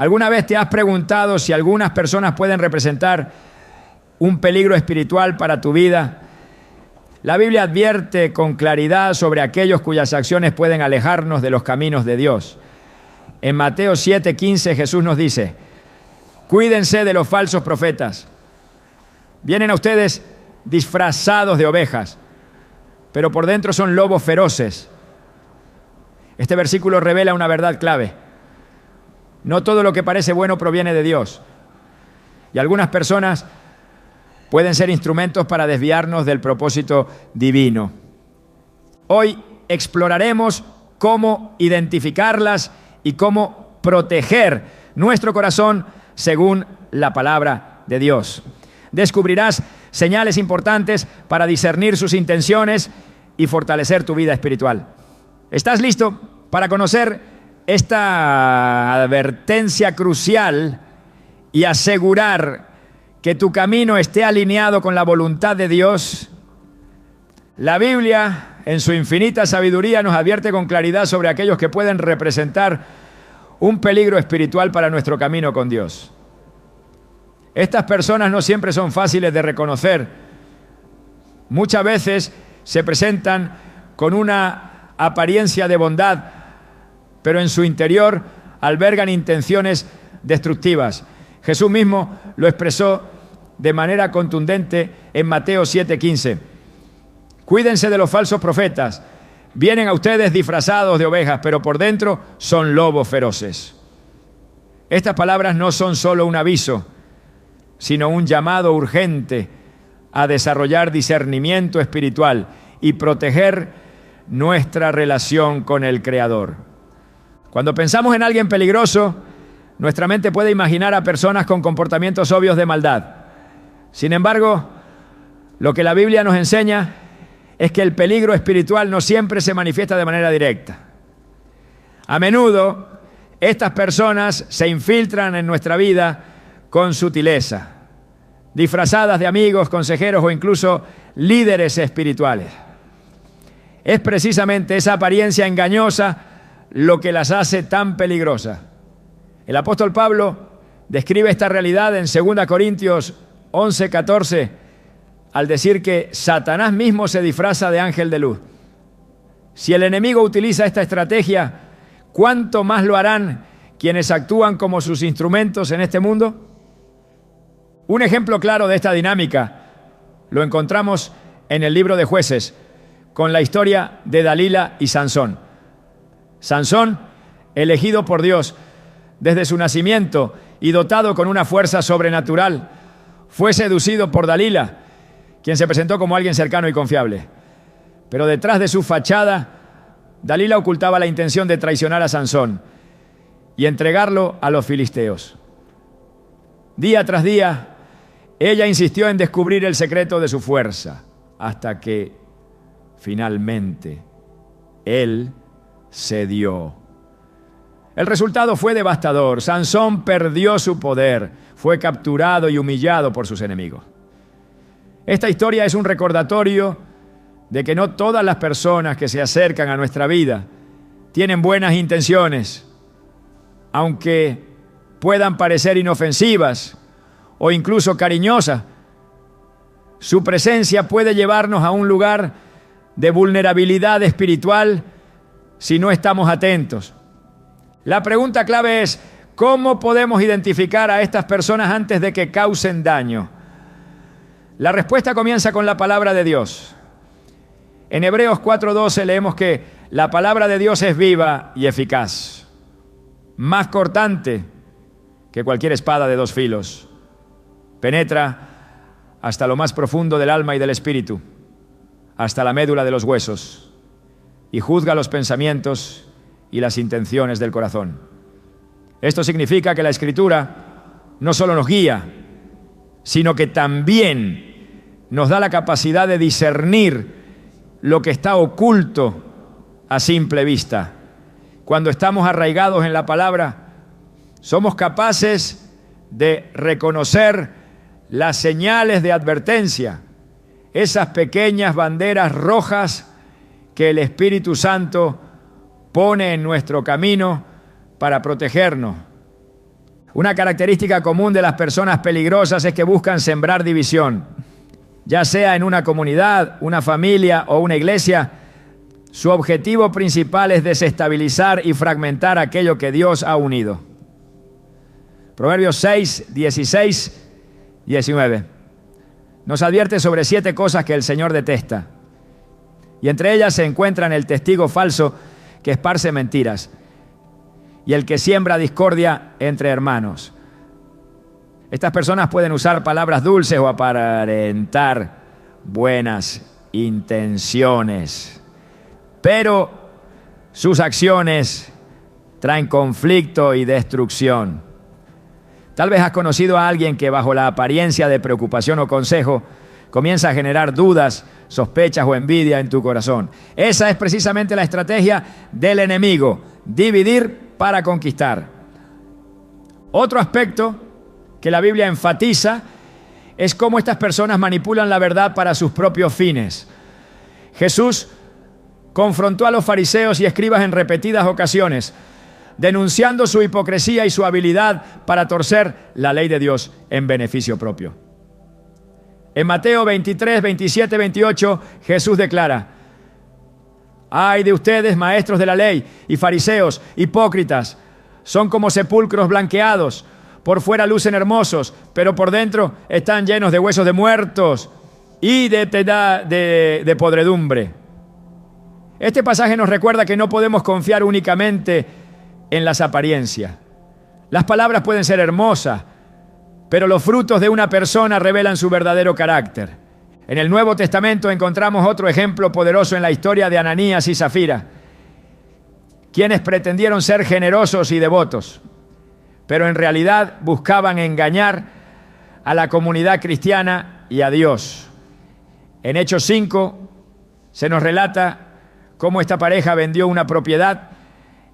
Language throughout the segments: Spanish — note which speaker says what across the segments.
Speaker 1: ¿Alguna vez te has preguntado si algunas personas pueden representar un peligro espiritual para tu vida? La Biblia advierte con claridad sobre aquellos cuyas acciones pueden alejarnos de los caminos de Dios. En Mateo 7:15 Jesús nos dice: cuídense de los falsos profetas. Vienen a ustedes disfrazados de ovejas, pero por dentro son lobos feroces. Este versículo revela una verdad clave. No todo lo que parece bueno proviene de Dios. Y algunas personas pueden ser instrumentos para desviarnos del propósito divino. Hoy exploraremos cómo identificarlas y cómo proteger nuestro corazón según la palabra de Dios. Descubrirás señales importantes para discernir sus intenciones y fortalecer tu vida espiritual. ¿Estás listo para conocer esta advertencia crucial y asegurar que tu camino esté alineado con la voluntad de Dios? La Biblia, en su infinita sabiduría, nos advierte con claridad sobre aquellos que pueden representar un peligro espiritual para nuestro camino con Dios. Estas personas no siempre son fáciles de reconocer. Muchas veces se presentan con una apariencia de bondad, pero en su interior albergan intenciones destructivas. Jesús mismo lo expresó de manera contundente en Mateo 7:15. Cuídense de los falsos profetas. Vienen a ustedes disfrazados de ovejas, pero por dentro son lobos feroces. Estas palabras no son solo un aviso, sino un llamado urgente a desarrollar discernimiento espiritual y proteger nuestra relación con el Creador. Cuando pensamos en alguien peligroso, nuestra mente puede imaginar a personas con comportamientos obvios de maldad. Sin embargo, lo que la Biblia nos enseña es que el peligro espiritual no siempre se manifiesta de manera directa. A menudo, estas personas se infiltran en nuestra vida con sutileza, disfrazadas de amigos, consejeros o incluso líderes espirituales. Es precisamente esa apariencia engañosa lo que las hace tan peligrosas. El apóstol Pablo describe esta realidad en 2 Corintios 11:14 al decir que Satanás mismo se disfraza de ángel de luz. Si el enemigo utiliza esta estrategia, ¿cuánto más lo harán quienes actúan como sus instrumentos en este mundo? Un ejemplo claro de esta dinámica lo encontramos en el libro de Jueces, con la historia de Dalila y Sansón. Sansón, elegido por Dios desde su nacimiento y dotado con una fuerza sobrenatural, fue seducido por Dalila, quien se presentó como alguien cercano y confiable. Pero detrás de su fachada, Dalila ocultaba la intención de traicionar a Sansón y entregarlo a los filisteos. Día tras día, ella insistió en descubrir el secreto de su fuerza, hasta que finalmente él cedió. El resultado fue devastador. Sansón perdió su poder, fue capturado y humillado por sus enemigos. Esta historia es un recordatorio de que no todas las personas que se acercan a nuestra vida tienen buenas intenciones, aunque puedan parecer inofensivas o incluso cariñosas. Su presencia puede llevarnos a un lugar de vulnerabilidad espiritual si no estamos atentos. La pregunta clave es: ¿cómo podemos identificar a estas personas antes de que causen daño? La respuesta comienza con la palabra de Dios. En Hebreos 4:12 leemos que la palabra de Dios es viva y eficaz, más cortante que cualquier espada de dos filos. Penetra hasta lo más profundo del alma y del espíritu, hasta la médula de los huesos, y juzga los pensamientos y las intenciones del corazón. Esto significa que la Escritura no solo nos guía, sino que también nos da la capacidad de discernir lo que está oculto a simple vista. Cuando estamos arraigados en la palabra, somos capaces de reconocer las señales de advertencia, esas pequeñas banderas rojas que el Espíritu Santo pone en nuestro camino para protegernos. Una característica común de las personas peligrosas es que buscan sembrar división, ya sea en una comunidad, una familia o una iglesia. Su objetivo principal es desestabilizar y fragmentar aquello que Dios ha unido. Proverbios 6, 16, 19. Nos advierte sobre 7 cosas que el Señor detesta. Y entre ellas se encuentran el testigo falso que esparce mentiras y el que siembra discordia entre hermanos. Estas personas pueden usar palabras dulces o aparentar buenas intenciones, pero sus acciones traen conflicto y destrucción. Tal vez has conocido a alguien que bajo la apariencia de preocupación o consejo comienza a generar dudas, sospechas o envidia en tu corazón. Esa es precisamente la estrategia del enemigo: dividir para conquistar. Otro aspecto que la Biblia enfatiza es cómo estas personas manipulan la verdad para sus propios fines. Jesús confrontó a los fariseos y escribas en repetidas ocasiones, denunciando su hipocresía y su habilidad para torcer la ley de Dios en beneficio propio. En Mateo 23, 27, 28, Jesús declara: ¡ay de ustedes, maestros de la ley y fariseos, hipócritas! Son como sepulcros blanqueados, por fuera lucen hermosos, pero por dentro están llenos de huesos de muertos y de podredumbre. Este pasaje nos recuerda que no podemos confiar únicamente en las apariencias. Las palabras pueden ser hermosas, pero los frutos de una persona revelan su verdadero carácter. En el Nuevo Testamento encontramos otro ejemplo poderoso en la historia de Ananías y Zafira, quienes pretendieron ser generosos y devotos, pero en realidad buscaban engañar a la comunidad cristiana y a Dios. En Hechos 5 se nos relata cómo esta pareja vendió una propiedad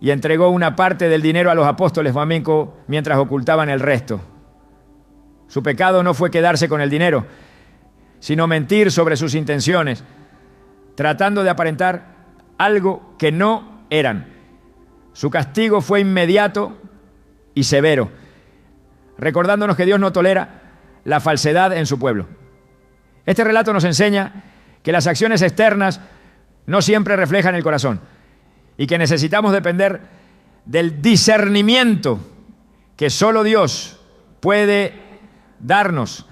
Speaker 1: y entregó una parte del dinero a los apóstoles flamencos mientras ocultaban el resto. Su pecado no fue quedarse con el dinero, sino mentir sobre sus intenciones, tratando de aparentar algo que no eran. Su castigo fue inmediato y severo, recordándonos que Dios no tolera la falsedad en su pueblo. Este relato nos enseña que las acciones externas no siempre reflejan el corazón y que necesitamos depender del discernimiento que solo Dios puede darnos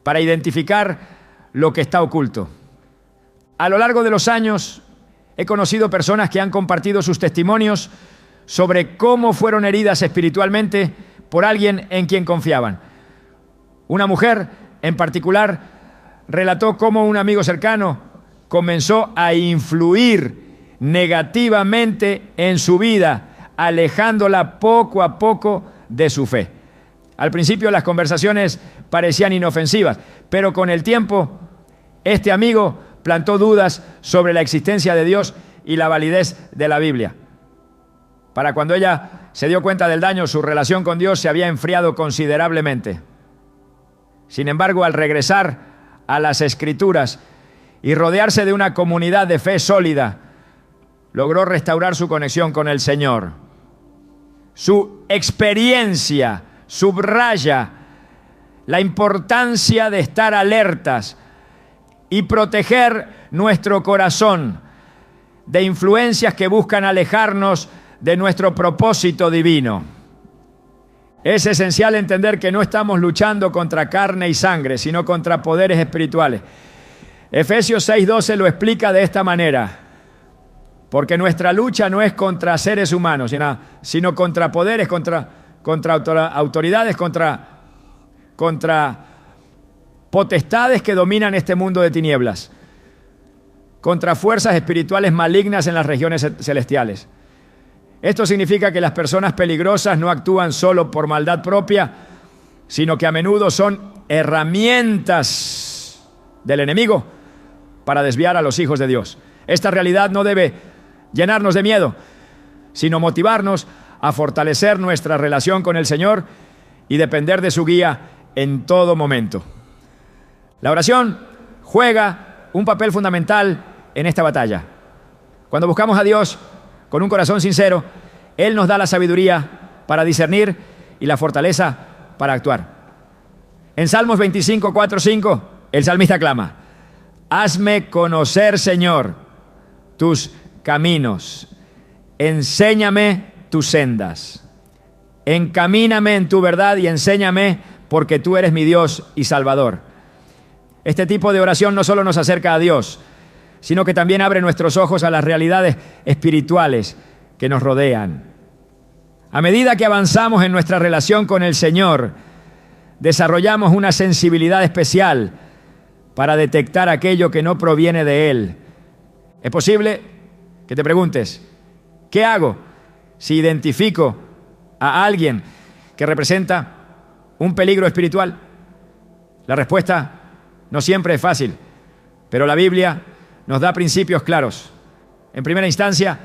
Speaker 1: para identificar lo que está oculto. A lo largo de los años he conocido personas que han compartido sus testimonios sobre cómo fueron heridas espiritualmente por alguien en quien confiaban. Una mujer en particular relató cómo un amigo cercano comenzó a influir negativamente en su vida, alejándola poco a poco de su fe. Al principio las conversaciones parecían inofensivas, pero con el tiempo este amigo plantó dudas sobre la existencia de Dios y la validez de la Biblia. Para cuando ella se dio cuenta del daño, su relación con Dios se había enfriado considerablemente. Sin embargo, al regresar a las Escrituras y rodearse de una comunidad de fe sólida, logró restaurar su conexión con el Señor. Su experiencia subraya la importancia de estar alertas y proteger nuestro corazón de influencias que buscan alejarnos de nuestro propósito divino. Es esencial entender que no estamos luchando contra carne y sangre, sino contra poderes espirituales. Efesios 6:12 lo explica de esta manera: porque nuestra lucha no es contra seres humanos, sino contra poderes, contra autoridades, contra potestades que dominan este mundo de tinieblas, contra fuerzas espirituales malignas en las regiones celestiales. Esto significa que las personas peligrosas no actúan solo por maldad propia, sino que a menudo son herramientas del enemigo para desviar a los hijos de Dios. Esta realidad no debe llenarnos de miedo, sino motivarnos a fortalecer nuestra relación con el Señor y depender de su guía en todo momento. La oración juega un papel fundamental en esta batalla. Cuando buscamos a Dios con un corazón sincero, Él nos da la sabiduría para discernir y la fortaleza para actuar. En Salmos 25, 4, 5, el salmista clama: hazme conocer, Señor, tus caminos, enséñame tus sendas, encamíname en tu verdad y enséñame, porque tú eres mi Dios y Salvador. Este tipo de oración no solo nos acerca a Dios, sino que también abre nuestros ojos a las realidades espirituales que nos rodean. A medida que avanzamos en nuestra relación con el Señor, desarrollamos una sensibilidad especial para detectar aquello que no proviene de Él. Es posible que te preguntes: ¿qué hago si identifico a alguien que representa un peligro espiritual? La respuesta no siempre es fácil, pero la Biblia nos da principios claros. En primera instancia,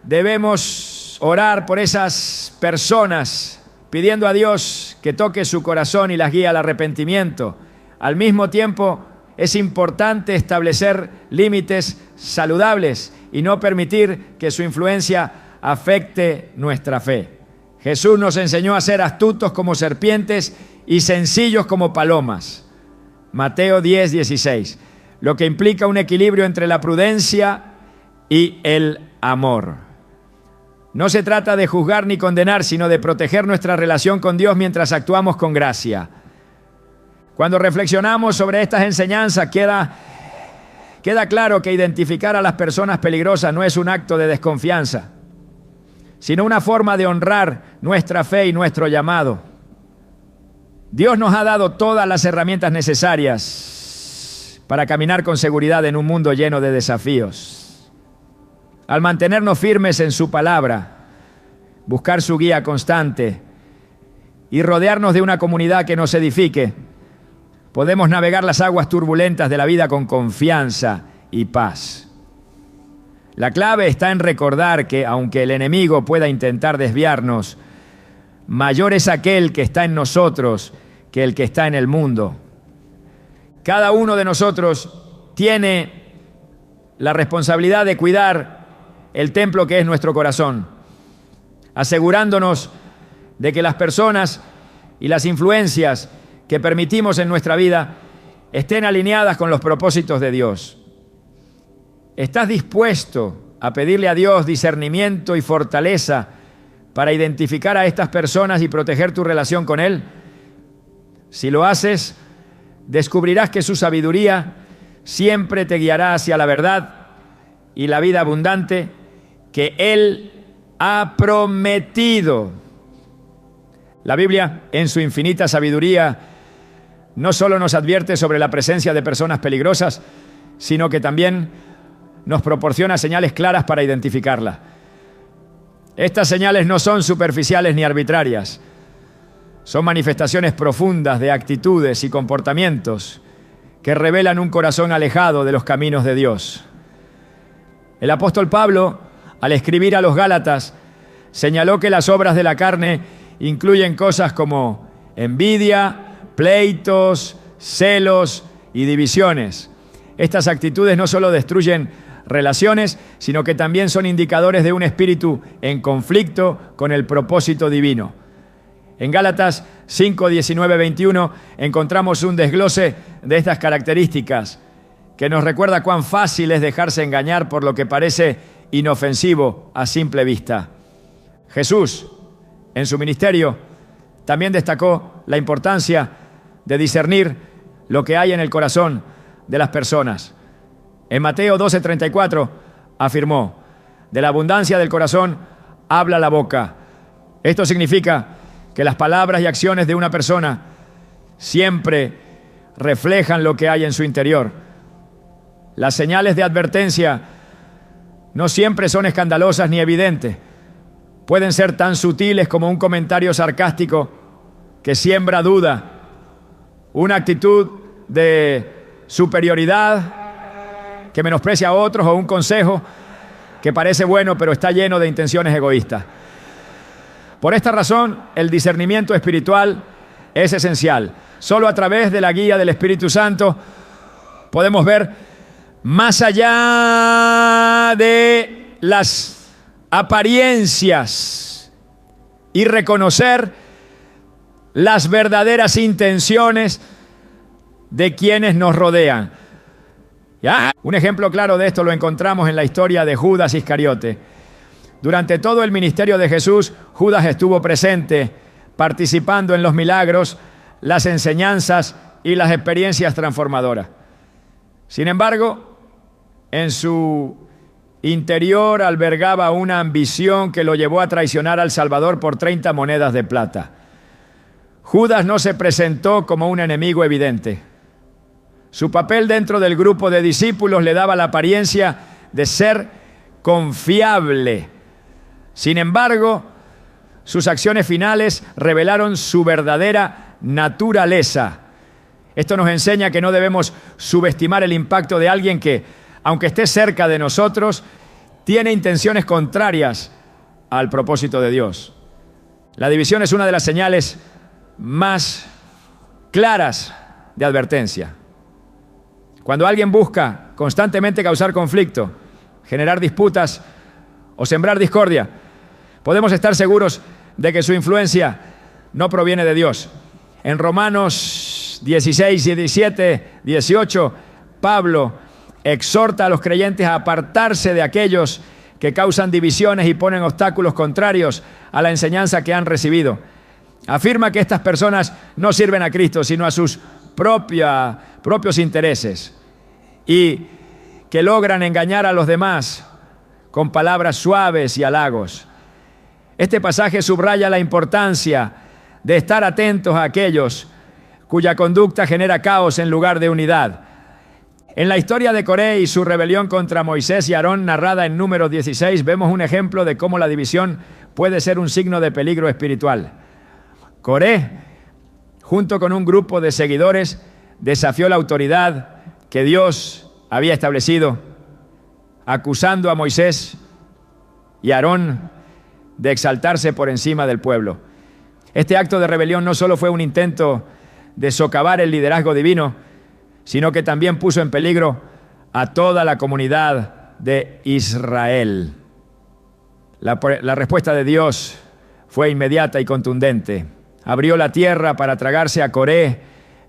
Speaker 1: debemos orar por esas personas, pidiendo a Dios que toque su corazón y las guíe al arrepentimiento. Al mismo tiempo, es importante establecer límites saludables y no permitir que su influencia afecte nuestra fe. Jesús nos enseñó a ser astutos como serpientes y sencillos como palomas. Mateo 10, 16. Lo que implica un equilibrio entre la prudencia y el amor. No se trata de juzgar ni condenar, sino de proteger nuestra relación con Dios mientras actuamos con gracia. Cuando reflexionamos sobre estas enseñanzas, queda claro que identificar a las personas peligrosas no es un acto de desconfianza, sino una forma de honrar nuestra fe y nuestro llamado. Dios nos ha dado todas las herramientas necesarias para caminar con seguridad en un mundo lleno de desafíos. Al mantenernos firmes en su palabra, buscar su guía constante y rodearnos de una comunidad que nos edifique, podemos navegar las aguas turbulentas de la vida con confianza y paz. La clave está en recordar que, aunque el enemigo pueda intentar desviarnos, mayor es aquel que está en nosotros que el que está en el mundo. Cada uno de nosotros tiene la responsabilidad de cuidar el templo que es nuestro corazón, asegurándonos de que las personas y las influencias que permitimos en nuestra vida estén alineadas con los propósitos de Dios. ¿Estás dispuesto a pedirle a Dios discernimiento y fortaleza para identificar a estas personas y proteger tu relación con Él? Si lo haces, descubrirás que su sabiduría siempre te guiará hacia la verdad y la vida abundante que Él ha prometido. La Biblia, en su infinita sabiduría, no solo nos advierte sobre la presencia de personas peligrosas, sino que también nos proporciona señales claras para identificarla. Estas señales no son superficiales ni arbitrarias. Son manifestaciones profundas de actitudes y comportamientos que revelan un corazón alejado de los caminos de Dios. El apóstol Pablo, al escribir a los Gálatas, señaló que las obras de la carne incluyen cosas como envidia, pleitos, celos y divisiones. Estas actitudes no solo destruyen relaciones, sino que también son indicadores de un espíritu en conflicto con el propósito divino. En Gálatas 5, 19, 21 encontramos un desglose de estas características que nos recuerda cuán fácil es dejarse engañar por lo que parece inofensivo a simple vista. Jesús, en su ministerio, también destacó la importancia de discernir lo que hay en el corazón de las personas. En Mateo 12:34 afirmó: de la abundancia del corazón habla la boca. Esto significa que las palabras y acciones de una persona siempre reflejan lo que hay en su interior. Las señales de advertencia no siempre son escandalosas ni evidentes. Pueden ser tan sutiles como un comentario sarcástico que siembra duda, una actitud de superioridad que menosprecia a otros o un consejo que parece bueno pero está lleno de intenciones egoístas. Por esta razón, el discernimiento espiritual es esencial. Solo a través de la guía del Espíritu Santo podemos ver más allá de las apariencias y reconocer las verdaderas intenciones de quienes nos rodean. ¿Ya? Un ejemplo claro de esto lo encontramos en la historia de Judas Iscariote. Durante todo el ministerio de Jesús, Judas estuvo presente, participando en los milagros, las enseñanzas y las experiencias transformadoras. Sin embargo, en su interior albergaba una ambición que lo llevó a traicionar al Salvador por 30 monedas de plata. Judas no se presentó como un enemigo evidente. Su papel dentro del grupo de discípulos le daba la apariencia de ser confiable. Sin embargo, sus acciones finales revelaron su verdadera naturaleza. Esto nos enseña que no debemos subestimar el impacto de alguien que, aunque esté cerca de nosotros, tiene intenciones contrarias al propósito de Dios. La división es una de las señales más claras de advertencia. Cuando alguien busca constantemente causar conflicto, generar disputas o sembrar discordia, podemos estar seguros de que su influencia no proviene de Dios. En Romanos 16, 17, 18, Pablo exhorta a los creyentes a apartarse de aquellos que causan divisiones y ponen obstáculos contrarios a la enseñanza que han recibido. Afirma que estas personas no sirven a Cristo, sino a sus propios intereses, y que logran engañar a los demás con palabras suaves y halagos. Este pasaje subraya la importancia de estar atentos a aquellos cuya conducta genera caos en lugar de unidad. En la historia de Coré y su rebelión contra Moisés y Aarón, narrada en Números 16, vemos un ejemplo de cómo la división puede ser un signo de peligro espiritual. Coré, junto con un grupo de seguidores, desafió la autoridad que Dios había establecido, acusando a Moisés y a Aarón de exaltarse por encima del pueblo. Este acto de rebelión no solo fue un intento de socavar el liderazgo divino, sino que también puso en peligro a toda la comunidad de Israel. La respuesta de Dios fue inmediata y contundente. Abrió la tierra para tragarse a Coré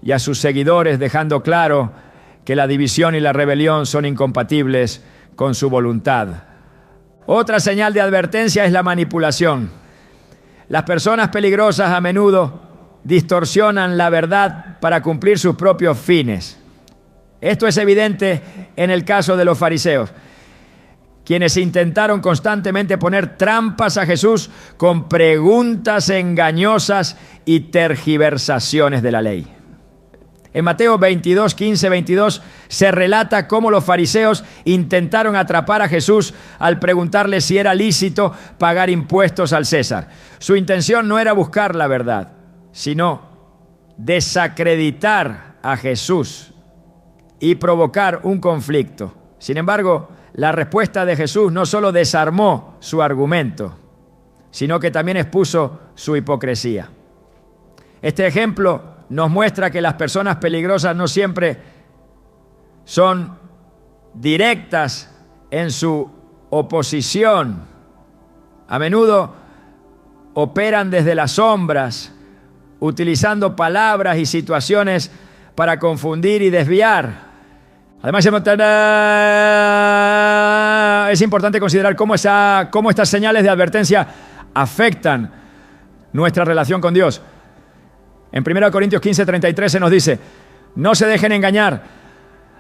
Speaker 1: y a sus seguidores, dejando claro que la división y la rebelión son incompatibles con su voluntad. Otra señal de advertencia es la manipulación. Las personas peligrosas a menudo distorsionan la verdad para cumplir sus propios fines. Esto es evidente en el caso de los fariseos, quienes intentaron constantemente poner trampas a Jesús con preguntas engañosas y tergiversaciones de la ley. En Mateo 22, 15, 22 se relata cómo los fariseos intentaron atrapar a Jesús al preguntarle si era lícito pagar impuestos al César. Su intención no era buscar la verdad, sino desacreditar a Jesús y provocar un conflicto. Sin embargo, la respuesta de Jesús no solo desarmó su argumento, sino que también expuso su hipocresía. Este ejemplo nos muestra que las personas peligrosas no siempre son directas en su oposición. A menudo operan desde las sombras, utilizando palabras y situaciones para confundir y desviar. Además, es importante considerar cómo estas señales de advertencia afectan nuestra relación con Dios. En 1 Corintios 15, 33 se nos dice: no se dejen engañar,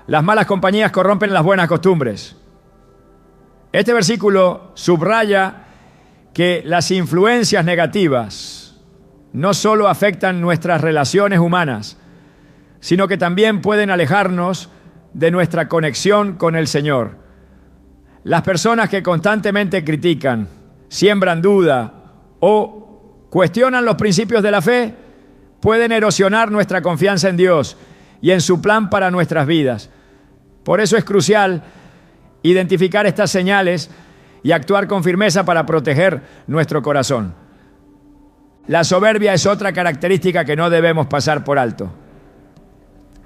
Speaker 1: las malas compañías corrompen las buenas costumbres. Este versículo subraya que las influencias negativas no solo afectan nuestras relaciones humanas, sino que también pueden alejarnos de nuestra conexión con el Señor. Las personas que constantemente critican, siembran duda o cuestionan los principios de la fe pueden erosionar nuestra confianza en Dios y en su plan para nuestras vidas. Por eso es crucial identificar estas señales y actuar con firmeza para proteger nuestro corazón. La soberbia es otra característica que no debemos pasar por alto.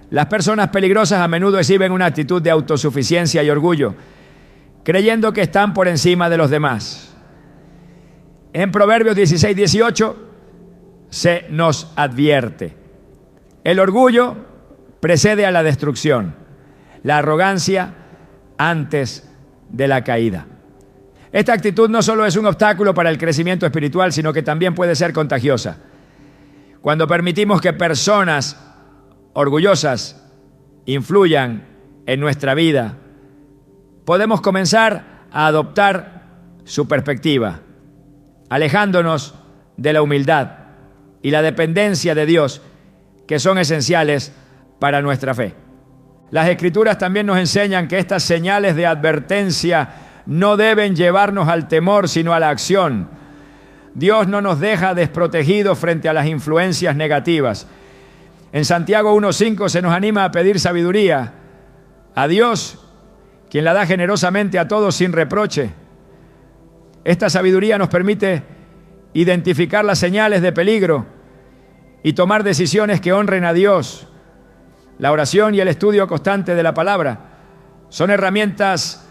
Speaker 1: Las personas peligrosas a menudo exhiben una actitud de autosuficiencia y orgullo, creyendo que están por encima de los demás. En Proverbios 16, 18 se nos advierte. El orgullo precede a la destrucción, la arrogancia antes de la caída. Esta actitud no solo es un obstáculo para el crecimiento espiritual, sino que también puede ser contagiosa. Cuando permitimos que personas orgullosas influyan en nuestra vida, podemos comenzar a adoptar su perspectiva, alejándonos de la humildad y la dependencia de Dios, que son esenciales para nuestra fe. Las Escrituras también nos enseñan que estas señales de advertencia no deben llevarnos al temor, sino a la acción. Dios no nos deja desprotegidos frente a las influencias negativas. En Santiago 1:5 se nos anima a pedir sabiduría a Dios, quien la da generosamente a todos sin reproche. Esta sabiduría nos permite identificar las señales de peligro y tomar decisiones que honren a Dios. La oración y el estudio constante de la palabra son herramientas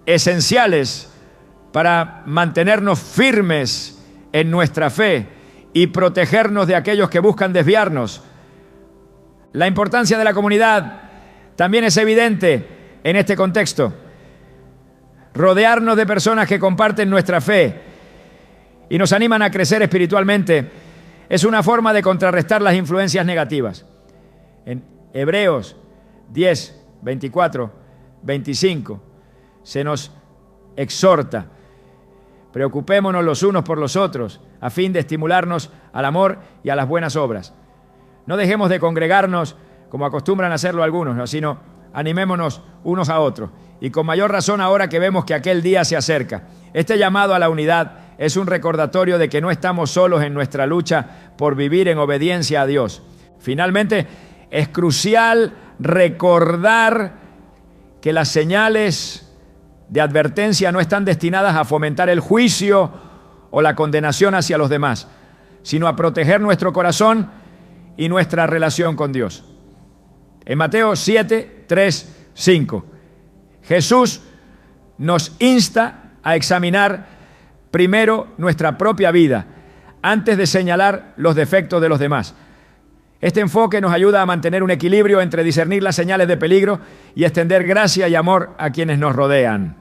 Speaker 1: esenciales para mantenernos firmes en nuestra fe y protegernos de aquellos que buscan desviarnos. La importancia de la comunidad también es evidente en este contexto. Rodearnos de personas que comparten nuestra fe y nos animan a crecer espiritualmente es una forma de contrarrestar las influencias negativas. En Hebreos 10, 24, 25 se nos exhorta: preocupémonos los unos por los otros a fin de estimularnos al amor y a las buenas obras. No dejemos de congregarnos como acostumbran a hacerlo algunos, sino animémonos unos a otros, y con mayor razón ahora que vemos que aquel día se acerca. Este llamado a la unidad es un recordatorio de que no estamos solos en nuestra lucha por vivir en obediencia a Dios. Finalmente, es crucial recordar que las señales de advertencia no están destinadas a fomentar el juicio o la condenación hacia los demás, sino a proteger nuestro corazón y nuestra relación con Dios. En Mateo 7, 3, 5, Jesús nos insta a examinar primero nuestra propia vida antes de señalar los defectos de los demás. Este enfoque nos ayuda a mantener un equilibrio entre discernir las señales de peligro y extender gracia y amor a quienes nos rodean.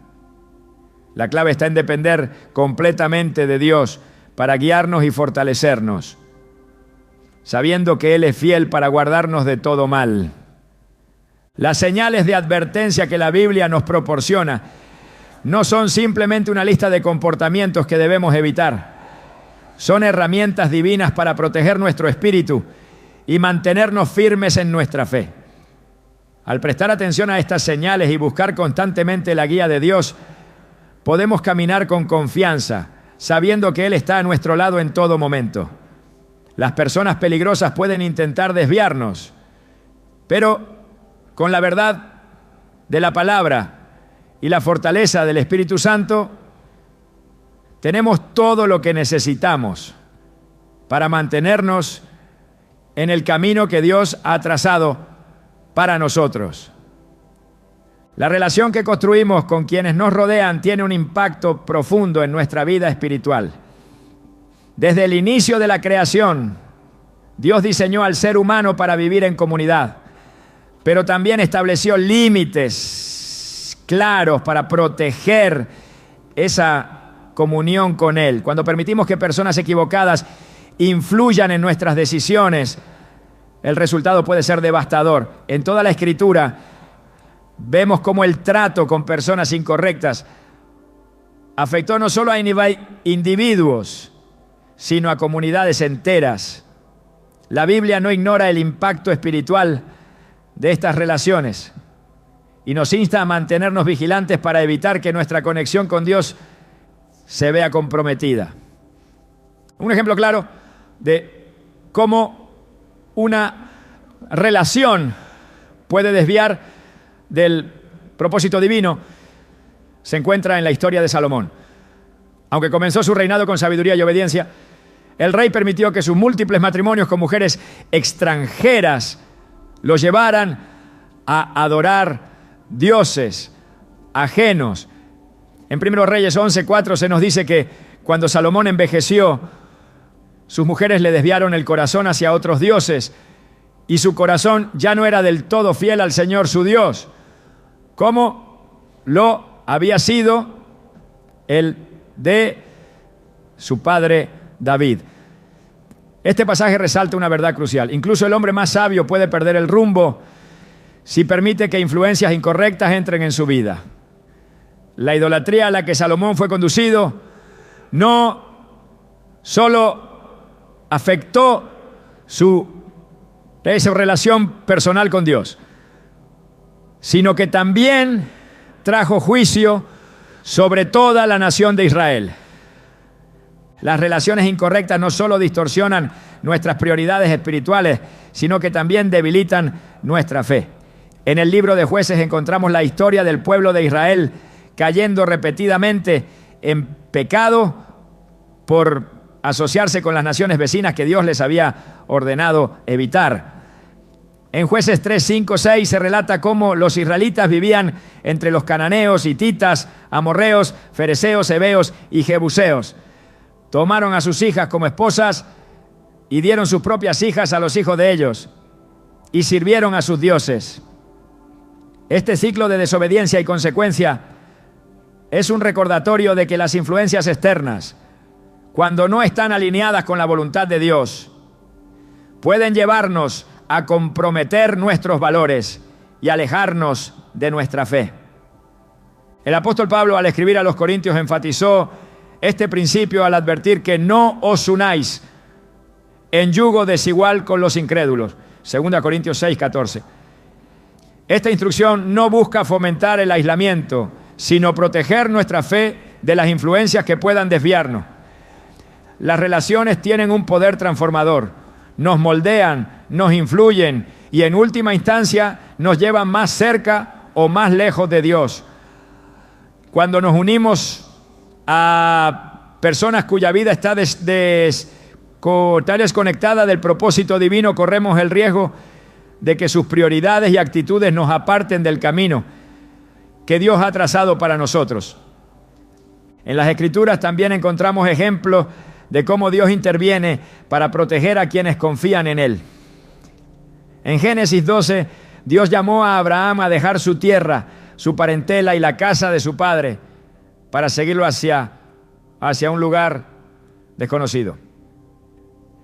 Speaker 1: La clave está en depender completamente de Dios para guiarnos y fortalecernos, sabiendo que Él es fiel para guardarnos de todo mal. Las señales de advertencia que la Biblia nos proporciona no son simplemente una lista de comportamientos que debemos evitar. Son herramientas divinas para proteger nuestro espíritu y mantenernos firmes en nuestra fe. Al prestar atención a estas señales y buscar constantemente la guía de Dios, podemos caminar con confianza, sabiendo que Él está a nuestro lado en todo momento. Las personas peligrosas pueden intentar desviarnos, pero con la verdad de la palabra y la fortaleza del Espíritu Santo, tenemos todo lo que necesitamos para mantenernos en el camino que Dios ha trazado para nosotros. La relación que construimos con quienes nos rodean tiene un impacto profundo en nuestra vida espiritual. Desde el inicio de la creación, Dios diseñó al ser humano para vivir en comunidad, pero también estableció límites claros para proteger esa comunión con Él. Cuando permitimos que personas equivocadas influyan en nuestras decisiones, el resultado puede ser devastador. En toda la Escritura vemos cómo el trato con personas incorrectas afectó no solo a individuos, sino a comunidades enteras. La Biblia no ignora el impacto espiritual de estas relaciones y nos insta a mantenernos vigilantes para evitar que nuestra conexión con Dios se vea comprometida. Un ejemplo claro de cómo una relación puede desviar del propósito divino se encuentra en la historia de Salomón. Aunque comenzó su reinado con sabiduría y obediencia, el rey permitió que sus múltiples matrimonios con mujeres extranjeras los llevaran a adorar dioses ajenos. En 1 Reyes 11:4 se nos dice que cuando Salomón envejeció, sus mujeres le desviaron el corazón hacia otros dioses y su corazón ya no era del todo fiel al Señor su Dios, como lo había sido el de su padre David. Este pasaje resalta una verdad crucial. Incluso el hombre más sabio puede perder el rumbo si permite que influencias incorrectas entren en su vida. La idolatría a la que Salomón fue conducido no solo afectó su relación personal con Dios, sino que también trajo juicio sobre toda la nación de Israel. Las relaciones incorrectas no solo distorsionan nuestras prioridades espirituales, sino que también debilitan nuestra fe. En el libro de Jueces encontramos la historia del pueblo de Israel cayendo repetidamente en pecado por asociarse con las naciones vecinas que Dios les había ordenado evitar. En Jueces 3, 5, 6 se relata cómo los israelitas vivían entre los cananeos, hititas, amorreos, fereceos, heveos y jebuseos. Tomaron a sus hijas como esposas y dieron sus propias hijas a los hijos de ellos y sirvieron a sus dioses. Este ciclo de desobediencia y consecuencia es un recordatorio de que las influencias externas, cuando no están alineadas con la voluntad de Dios, pueden llevarnos a comprometer nuestros valores y alejarnos de nuestra fe. El apóstol Pablo, al escribir a los Corintios, enfatizó este principio al advertir que no os unáis en yugo desigual con los incrédulos. 2 Corintios 6, 14. Esta instrucción no busca fomentar el aislamiento, sino proteger nuestra fe de las influencias que puedan desviarnos. Las relaciones tienen un poder transformador, nos moldean, nos influyen y en última instancia nos llevan más cerca o más lejos de Dios. Cuando nos unimos a personas cuya vida está desconectada del propósito divino, corremos el riesgo de que sus prioridades y actitudes nos aparten del camino que Dios ha trazado para nosotros. En las Escrituras también encontramos ejemplos de cómo Dios interviene para proteger a quienes confían en Él. En Génesis 12, Dios llamó a Abraham a dejar su tierra, su parentela y la casa de su padre para seguirlo hacia un lugar desconocido.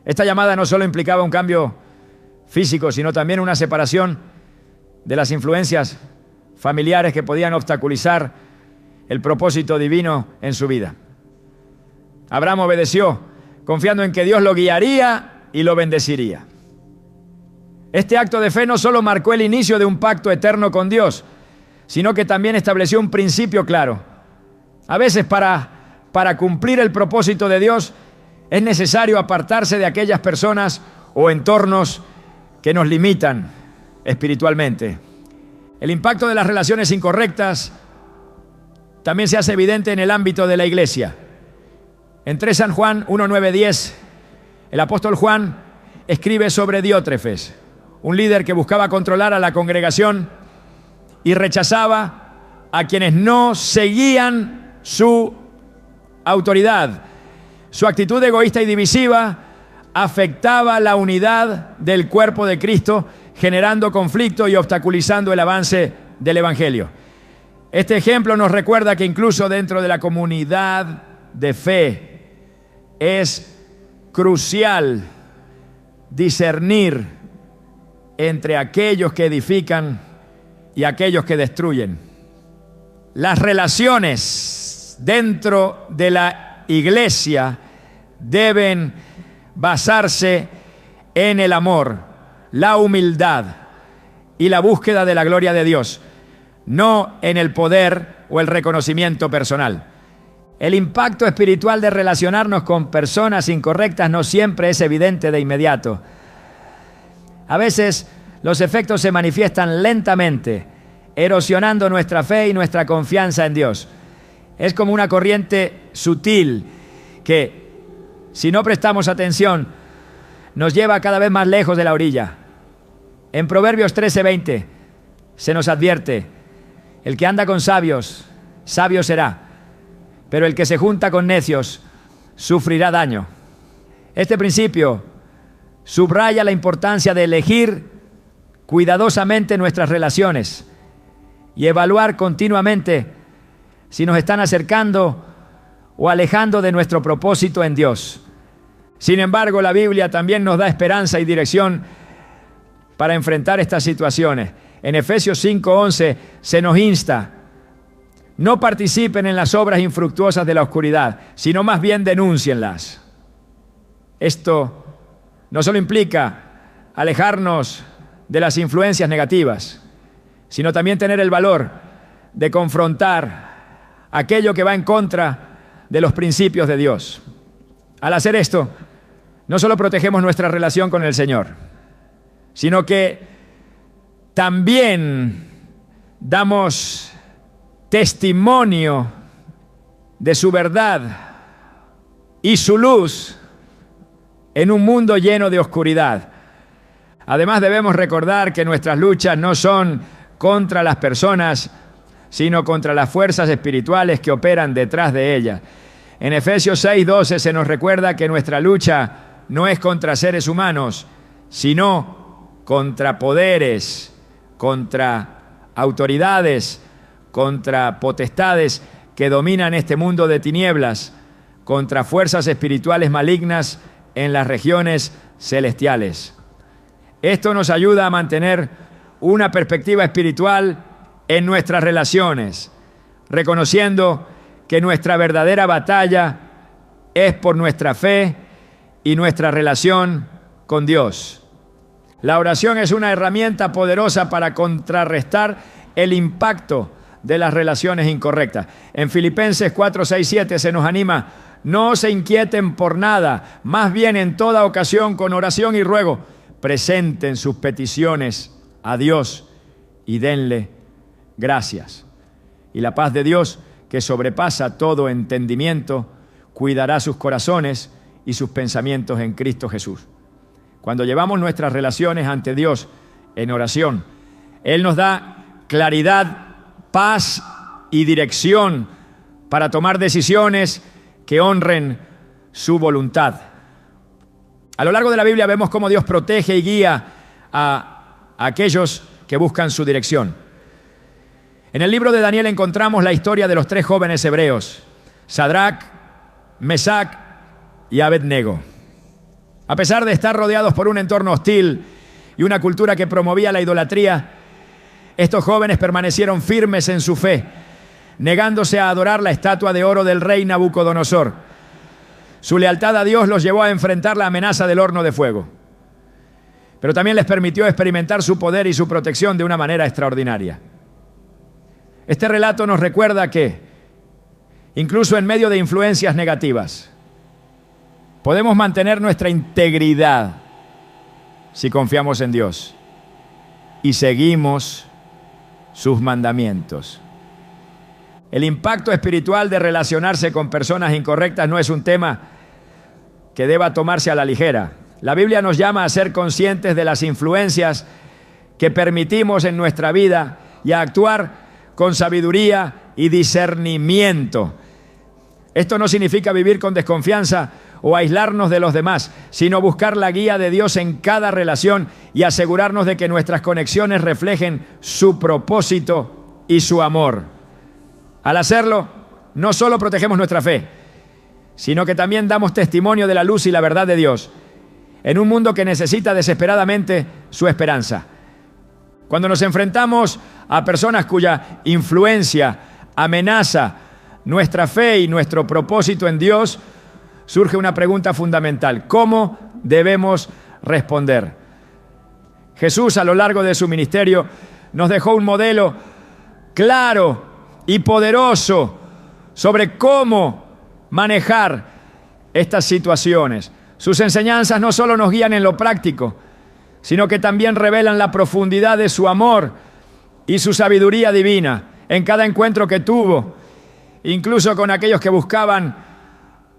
Speaker 1: Esta llamada no solo implicaba un cambio físico, sino también una separación de las influencias familiares que podían obstaculizar el propósito divino en su vida. Abraham obedeció, confiando en que Dios lo guiaría y lo bendeciría. Este acto de fe no solo marcó el inicio de un pacto eterno con Dios, sino que también estableció un principio claro. A veces para cumplir el propósito de Dios es necesario apartarse de aquellas personas o entornos que nos limitan espiritualmente. El impacto de las relaciones incorrectas también se hace evidente en el ámbito de la iglesia. En 3 San Juan 1, 9, 10, el apóstol Juan escribe sobre Diótrefes, un líder que buscaba controlar a la congregación y rechazaba a quienes no seguían su autoridad. Su actitud egoísta y divisiva afectaba la unidad del cuerpo de Cristo, generando conflicto y obstaculizando el avance del Evangelio. Este ejemplo nos recuerda que incluso dentro de la comunidad de fe es crucial discernir entre aquellos que edifican y aquellos que destruyen. Las relaciones dentro de la iglesia deben basarse en el amor, la humildad y la búsqueda de la gloria de Dios, no en el poder o el reconocimiento personal. El impacto espiritual de relacionarnos con personas incorrectas no siempre es evidente de inmediato. A veces los efectos se manifiestan lentamente, erosionando nuestra fe y nuestra confianza en Dios. Es como una corriente sutil que, si no prestamos atención, nos lleva cada vez más lejos de la orilla. En Proverbios 13:20 se nos advierte: el que anda con sabios, sabio será, pero el que se junta con necios sufrirá daño. Este principio subraya la importancia de elegir cuidadosamente nuestras relaciones y evaluar continuamente si nos están acercando o alejando de nuestro propósito en Dios. Sin embargo, la Biblia también nos da esperanza y dirección para enfrentar estas situaciones. En Efesios 5:11 se nos insta: no participen en las obras infructuosas de la oscuridad, sino más bien denúncienlas. Esto no solo implica alejarnos de las influencias negativas, sino también tener el valor de confrontar aquello que va en contra de los principios de Dios. Al hacer esto, no solo protegemos nuestra relación con el Señor, sino que también damos testimonio de su verdad y su luz en un mundo lleno de oscuridad. Además, debemos recordar que nuestras luchas no son contra las personas, sino contra las fuerzas espirituales que operan detrás de ellas. En Efesios 6:12 se nos recuerda que nuestra lucha no es contra seres humanos, sino contra poderes, contra autoridades, contra potestades que dominan este mundo de tinieblas, contra fuerzas espirituales malignas en las regiones celestiales. Esto nos ayuda a mantener una perspectiva espiritual en nuestras relaciones, reconociendo que nuestra verdadera batalla es por nuestra fe y nuestra relación con Dios. La oración es una herramienta poderosa para contrarrestar el impacto de las relaciones incorrectas. En Filipenses 4:6-7 se nos anima: no se inquieten por nada, más bien en toda ocasión con oración y ruego, presenten sus peticiones a Dios y denle gracias. Y la paz de Dios, que sobrepasa todo entendimiento, cuidará sus corazones y sus pensamientos en Cristo Jesús. Cuando llevamos nuestras relaciones ante Dios en oración, Él nos da claridad, paz y dirección para tomar decisiones que honren su voluntad. A lo largo de la Biblia vemos cómo Dios protege y guía a aquellos que buscan su dirección. En el libro de Daniel encontramos la historia de los 3 jóvenes hebreos, Sadrac, Mesac y Abednego. A pesar de estar rodeados por un entorno hostil y una cultura que promovía la idolatría, estos jóvenes permanecieron firmes en su fe, negándose a adorar la estatua de oro del rey Nabucodonosor. Su lealtad a Dios los llevó a enfrentar la amenaza del horno de fuego, pero también les permitió experimentar su poder y su protección de una manera extraordinaria. Este relato nos recuerda que, incluso en medio de influencias negativas, podemos mantener nuestra integridad si confiamos en Dios y seguimos sus mandamientos. El impacto espiritual de relacionarse con personas incorrectas no es un tema que deba tomarse a la ligera. La Biblia nos llama a ser conscientes de las influencias que permitimos en nuestra vida y a actuar con sabiduría y discernimiento. Esto no significa vivir con desconfianza o aislarnos de los demás, sino buscar la guía de Dios en cada relación y asegurarnos de que nuestras conexiones reflejen su propósito y su amor. Al hacerlo, no solo protegemos nuestra fe, sino que también damos testimonio de la luz y la verdad de Dios en un mundo que necesita desesperadamente su esperanza. Cuando nos enfrentamos a personas cuya influencia amenaza nuestra fe y nuestro propósito en Dios, surge una pregunta fundamental: ¿cómo debemos responder? Jesús, a lo largo de su ministerio, nos dejó un modelo claro y poderoso sobre cómo manejar estas situaciones. Sus enseñanzas no solo nos guían en lo práctico, sino que también revelan la profundidad de su amor y su sabiduría divina en cada encuentro que tuvo, incluso con aquellos que buscaban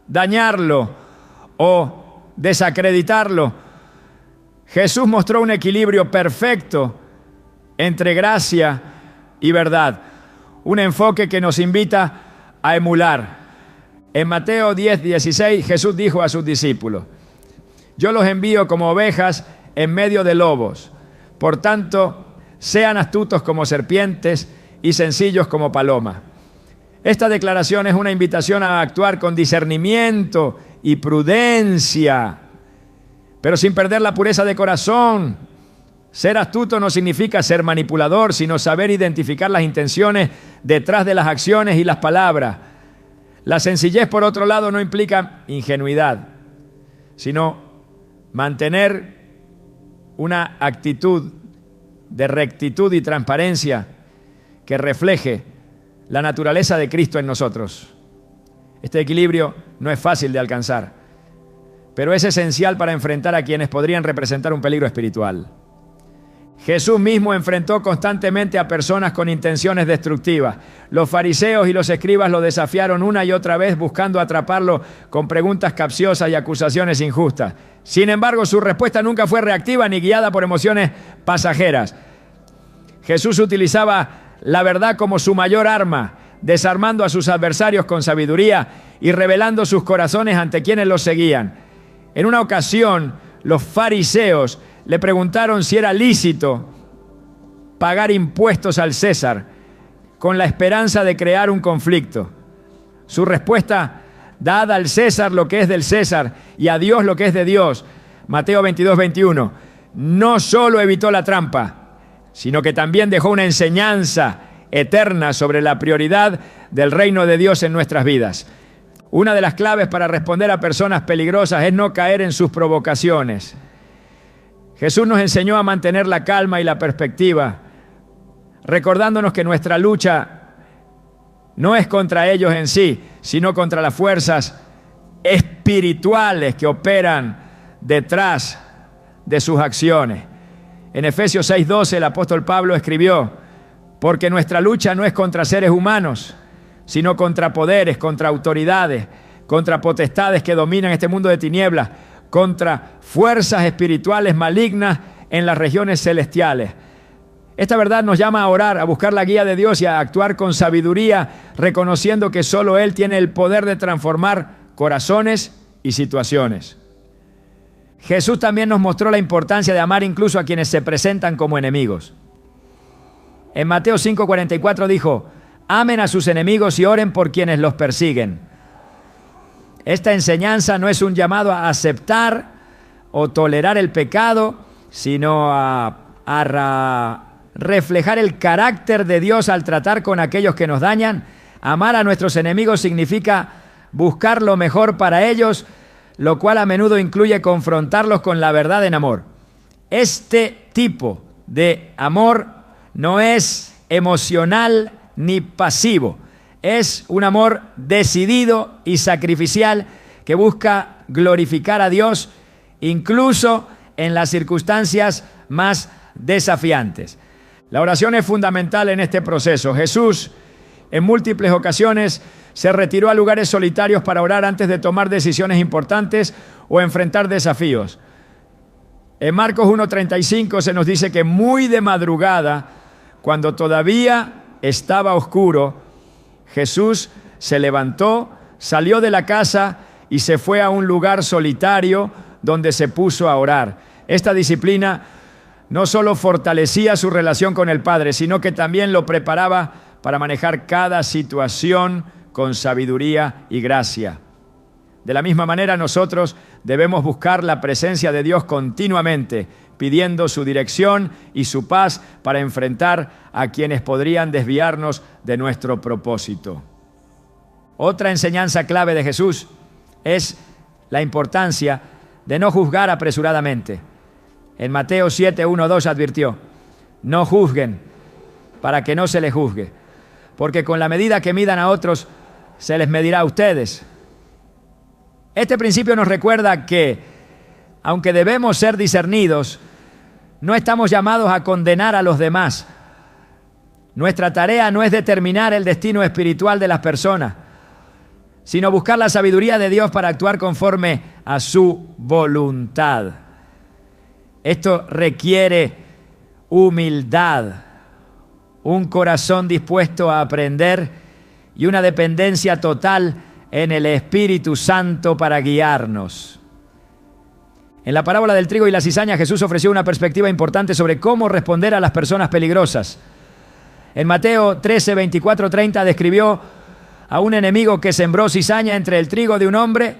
Speaker 1: dañarlo o desacreditarlo. Jesús mostró un equilibrio perfecto entre gracia y verdad, un enfoque que nos invita a emular. En Mateo 10:16, Jesús dijo a sus discípulos: Yo los envío como ovejas en medio de lobos. Por tanto, sean astutos como serpientes y sencillos como palomas. Esta declaración es una invitación a actuar con discernimiento y prudencia, pero sin perder la pureza de corazón. Ser astuto no significa ser manipulador, sino saber identificar las intenciones detrás de las acciones y las palabras. La sencillez, por otro lado, no implica ingenuidad, sino mantener una actitud de rectitud y transparencia que refleje la naturaleza de Cristo en nosotros. Este equilibrio no es fácil de alcanzar, pero es esencial para enfrentar a quienes podrían representar un peligro espiritual. Jesús mismo enfrentó constantemente a personas con intenciones destructivas. Los fariseos y los escribas lo desafiaron una y otra vez buscando atraparlo con preguntas capciosas y acusaciones injustas. Sin embargo, su respuesta nunca fue reactiva ni guiada por emociones pasajeras. Jesús utilizaba la verdad como su mayor arma, desarmando a sus adversarios con sabiduría y revelando sus corazones ante quienes los seguían. En una ocasión, los fariseos le preguntaron si era lícito pagar impuestos al César con la esperanza de crear un conflicto. Su respuesta: dad al César lo que es del César y a Dios lo que es de Dios. Mateo 22:21. No solo evitó la trampa, sino que también dejó una enseñanza eterna sobre la prioridad del reino de Dios en nuestras vidas. Una de las claves para responder a personas peligrosas es no caer en sus provocaciones. Jesús nos enseñó a mantener la calma y la perspectiva, recordándonos que nuestra lucha no es contra ellos en sí, sino contra las fuerzas espirituales que operan detrás de sus acciones. En Efesios 6:12 el apóstol Pablo escribió: porque nuestra lucha no es contra seres humanos, sino contra poderes, contra autoridades, contra potestades que dominan este mundo de tinieblas, contra fuerzas espirituales malignas en las regiones celestiales. Esta verdad nos llama a orar, a buscar la guía de Dios y a actuar con sabiduría, reconociendo que solo Él tiene el poder de transformar corazones y situaciones. Jesús también nos mostró la importancia de amar incluso a quienes se presentan como enemigos. En Mateo 5:44 dijo: amen a sus enemigos y oren por quienes los persiguen. Esta enseñanza no es un llamado a aceptar o tolerar el pecado, sino a reflejar el carácter de Dios al tratar con aquellos que nos dañan. Amar a nuestros enemigos significa buscar lo mejor para ellos, lo cual a menudo incluye confrontarlos con la verdad en amor. Este tipo de amor no es emocional ni pasivo. Es un amor decidido y sacrificial que busca glorificar a Dios incluso en las circunstancias más desafiantes. La oración es fundamental en este proceso. Jesús en múltiples ocasiones se retiró a lugares solitarios para orar antes de tomar decisiones importantes o enfrentar desafíos. En Marcos 1:35 se nos dice que muy de madrugada, cuando todavía estaba oscuro, Jesús se levantó, salió de la casa y se fue a un lugar solitario donde se puso a orar. Esta disciplina no solo fortalecía su relación con el Padre, sino que también lo preparaba para manejar cada situación con sabiduría y gracia. De la misma manera, nosotros debemos buscar la presencia de Dios continuamente, pidiendo su dirección y su paz para enfrentar a quienes podrían desviarnos de nuestro propósito. Otra enseñanza clave de Jesús es la importancia de no juzgar apresuradamente. En Mateo 7:1-2 advirtió: no juzguen para que no se les juzgue, porque con la medida que midan a otros, se les medirá a ustedes. Este principio nos recuerda que, aunque debemos ser discernidos, no estamos llamados a condenar a los demás. Nuestra tarea no es determinar el destino espiritual de las personas, sino buscar la sabiduría de Dios para actuar conforme a su voluntad. Esto requiere humildad, un corazón dispuesto a aprender y una dependencia total en el Espíritu Santo para guiarnos. En la parábola del trigo y la cizaña, Jesús ofreció una perspectiva importante sobre cómo responder a las personas peligrosas. En Mateo 13, 24, 30 describió a un enemigo que sembró cizaña entre el trigo de un hombre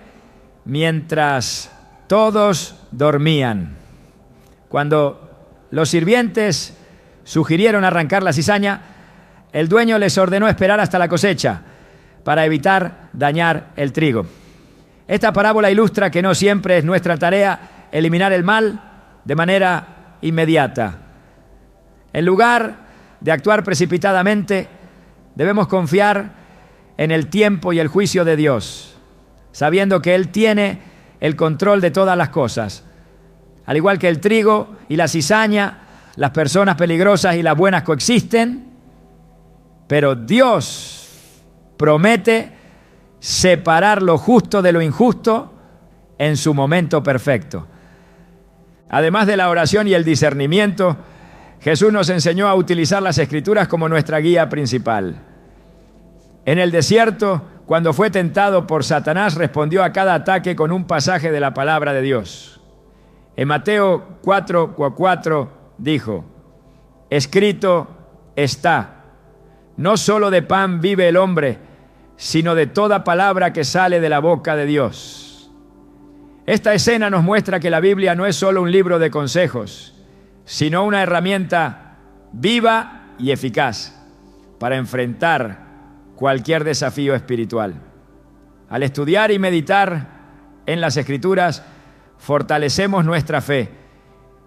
Speaker 1: mientras todos dormían. Cuando los sirvientes sugirieron arrancar la cizaña, el dueño les ordenó esperar hasta la cosecha para evitar dañar el trigo. Esta parábola ilustra que no siempre es nuestra tarea eliminar el mal de manera inmediata. En lugar de actuar precipitadamente, debemos confiar en el tiempo y el juicio de Dios, sabiendo que Él tiene el control de todas las cosas. Al igual que el trigo y la cizaña, las personas peligrosas y las buenas coexisten, pero Dios promete separar lo justo de lo injusto en su momento perfecto. Además de la oración y el discernimiento, Jesús nos enseñó a utilizar las Escrituras como nuestra guía principal. En el desierto, cuando fue tentado por Satanás, respondió a cada ataque con un pasaje de la palabra de Dios. En Mateo 4:4 dijo: escrito está, no solo de pan vive el hombre, sino de toda palabra que sale de la boca de Dios. Esta escena nos muestra que la Biblia no es solo un libro de consejos, sino una herramienta viva y eficaz para enfrentar cualquier desafío espiritual. Al estudiar y meditar en las Escrituras, fortalecemos nuestra fe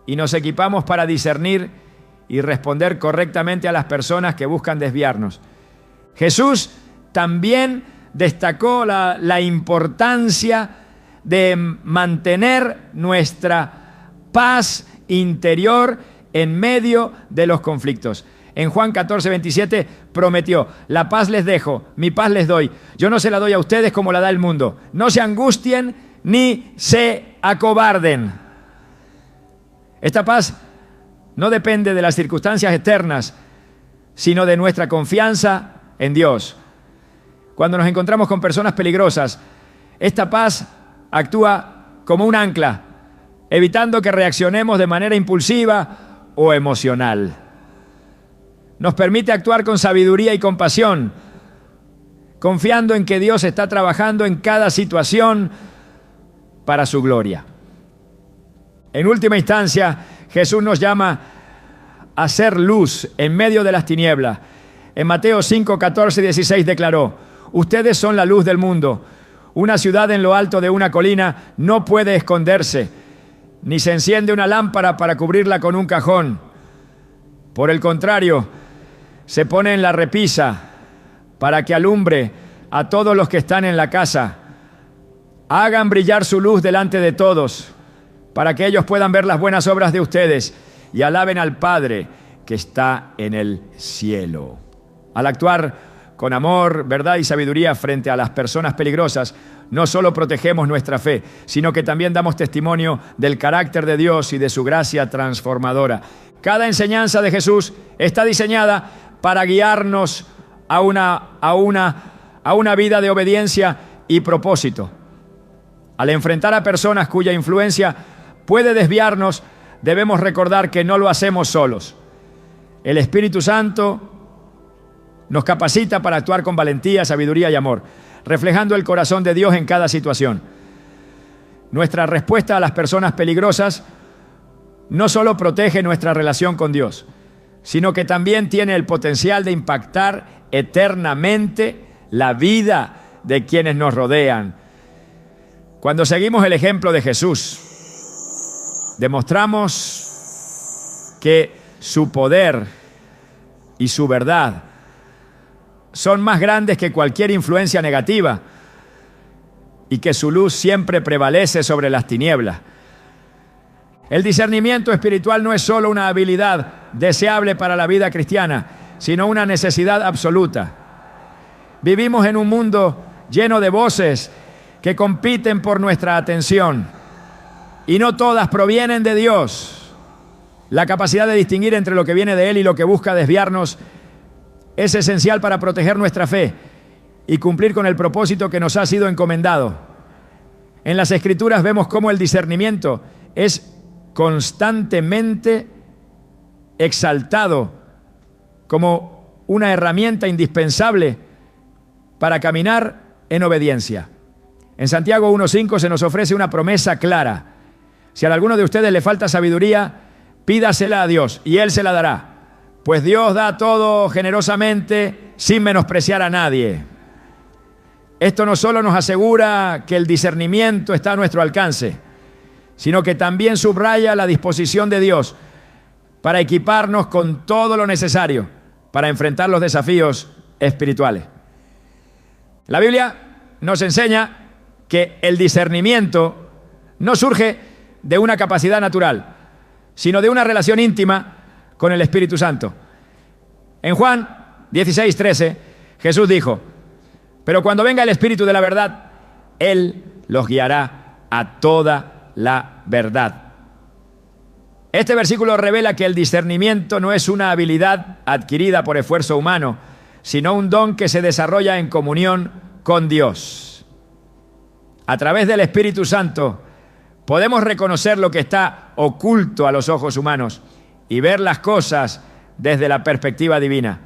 Speaker 1: y nos equipamos para discernir y responder correctamente a las personas que buscan desviarnos. Jesús también destacó la importancia de mantener nuestra paz interior en medio de los conflictos. En Juan 14, 27 prometió: la paz les dejo, mi paz les doy. Yo no se la doy a ustedes como la da el mundo. No se angustien ni se acobarden. Esta paz no depende de las circunstancias externas, sino de nuestra confianza en Dios. Cuando nos encontramos con personas peligrosas, esta paz actúa como un ancla, evitando que reaccionemos de manera impulsiva o emocional. Nos permite actuar con sabiduría y compasión, confiando en que Dios está trabajando en cada situación para su gloria. En última instancia, Jesús nos llama a ser luz en medio de las tinieblas. En Mateo 5, 14 y 16 declaró: ustedes son la luz del mundo. Una ciudad en lo alto de una colina no puede esconderse, ni se enciende una lámpara para cubrirla con un cajón. Por el contrario, se pone en la repisa para que alumbre a todos los que están en la casa. Hagan brillar su luz delante de todos, para que ellos puedan ver las buenas obras de ustedes y alaben al Padre que está en el cielo. Al actuar con amor, verdad y sabiduría frente a las personas peligrosas, no solo protegemos nuestra fe, sino que también damos testimonio del carácter de Dios y de su gracia transformadora. Cada enseñanza de Jesús está diseñada para guiarnos a una vida de obediencia y propósito. Al enfrentar a personas cuya influencia puede desviarnos, debemos recordar que no lo hacemos solos. El Espíritu Santo nos capacita para actuar con valentía, sabiduría y amor, reflejando el corazón de Dios en cada situación. Nuestra respuesta a las personas peligrosas no solo protege nuestra relación con Dios, sino que también tiene el potencial de impactar eternamente la vida de quienes nos rodean. Cuando seguimos el ejemplo de Jesús, demostramos que su poder y su verdad son más grandes que cualquier influencia negativa y que su luz siempre prevalece sobre las tinieblas. El discernimiento espiritual no es solo una habilidad deseable para la vida cristiana, sino una necesidad absoluta. Vivimos en un mundo lleno de voces que compiten por nuestra atención y no todas provienen de Dios. La capacidad de distinguir entre lo que viene de Él y lo que busca desviarnos es esencial para proteger nuestra fe y cumplir con el propósito que nos ha sido encomendado. En las Escrituras vemos cómo el discernimiento es constantemente exaltado como una herramienta indispensable para caminar en obediencia. En Santiago 1:5 se nos ofrece una promesa clara. Si a alguno de ustedes le falta sabiduría, pídasela a Dios y Él se la dará. Pues Dios da todo generosamente sin menospreciar a nadie. Esto no solo nos asegura que el discernimiento está a nuestro alcance, sino que también subraya la disposición de Dios para equiparnos con todo lo necesario para enfrentar los desafíos espirituales. La Biblia nos enseña que el discernimiento no surge de una capacidad natural, sino de una relación íntima con el Espíritu Santo. En Juan 16:13, Jesús dijo: pero cuando venga el Espíritu de la verdad, Él los guiará a toda la verdad. Este versículo revela que el discernimiento no es una habilidad adquirida por esfuerzo humano, sino un don que se desarrolla en comunión con Dios. A través del Espíritu Santo podemos reconocer lo que está oculto a los ojos humanos y ver las cosas desde la perspectiva divina.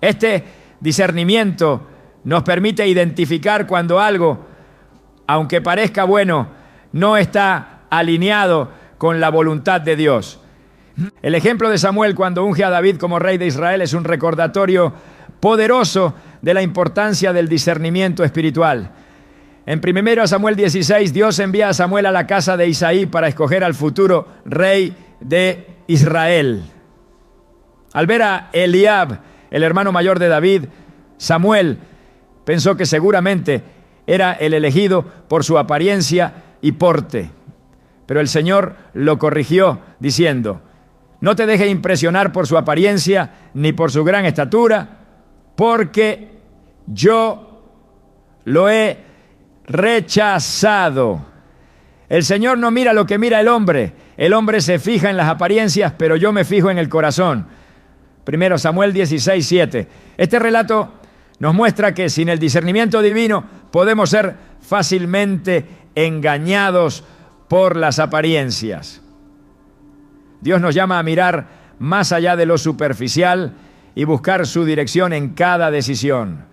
Speaker 1: Este discernimiento nos permite identificar cuando algo, aunque parezca bueno, no está alineado con la voluntad de Dios. El ejemplo de Samuel cuando unge a David como rey de Israel es un recordatorio poderoso de la importancia del discernimiento espiritual. En 1 Samuel 16, Dios envía a Samuel a la casa de Isaí para escoger al futuro rey de Israel. Al ver a Eliab, el hermano mayor de David, Samuel pensó que seguramente era el elegido por su apariencia y porte. Pero el Señor lo corrigió diciendo: no te dejes impresionar por su apariencia ni por su gran estatura, porque yo lo he rechazado. El Señor no mira lo que mira el hombre se fija en las apariencias, pero yo me fijo en el corazón. 1 Samuel 16:7. Este relato nos muestra que sin el discernimiento divino podemos ser fácilmente engañados por las apariencias. Dios nos llama a mirar más allá de lo superficial y buscar su dirección en cada decisión.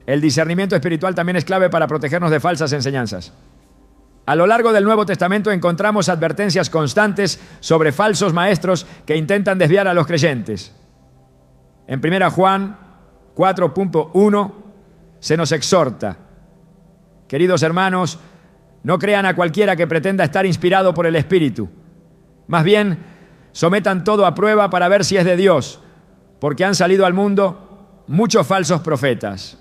Speaker 1: El discernimiento espiritual también es clave para protegernos de falsas enseñanzas. A lo largo del Nuevo Testamento encontramos advertencias constantes sobre falsos maestros que intentan desviar a los creyentes. En 1 Juan 4.1 se nos exhorta: queridos hermanos, no crean a cualquiera que pretenda estar inspirado por el Espíritu. Más bien, sometan todo a prueba para ver si es de Dios, porque han salido al mundo muchos falsos profetas.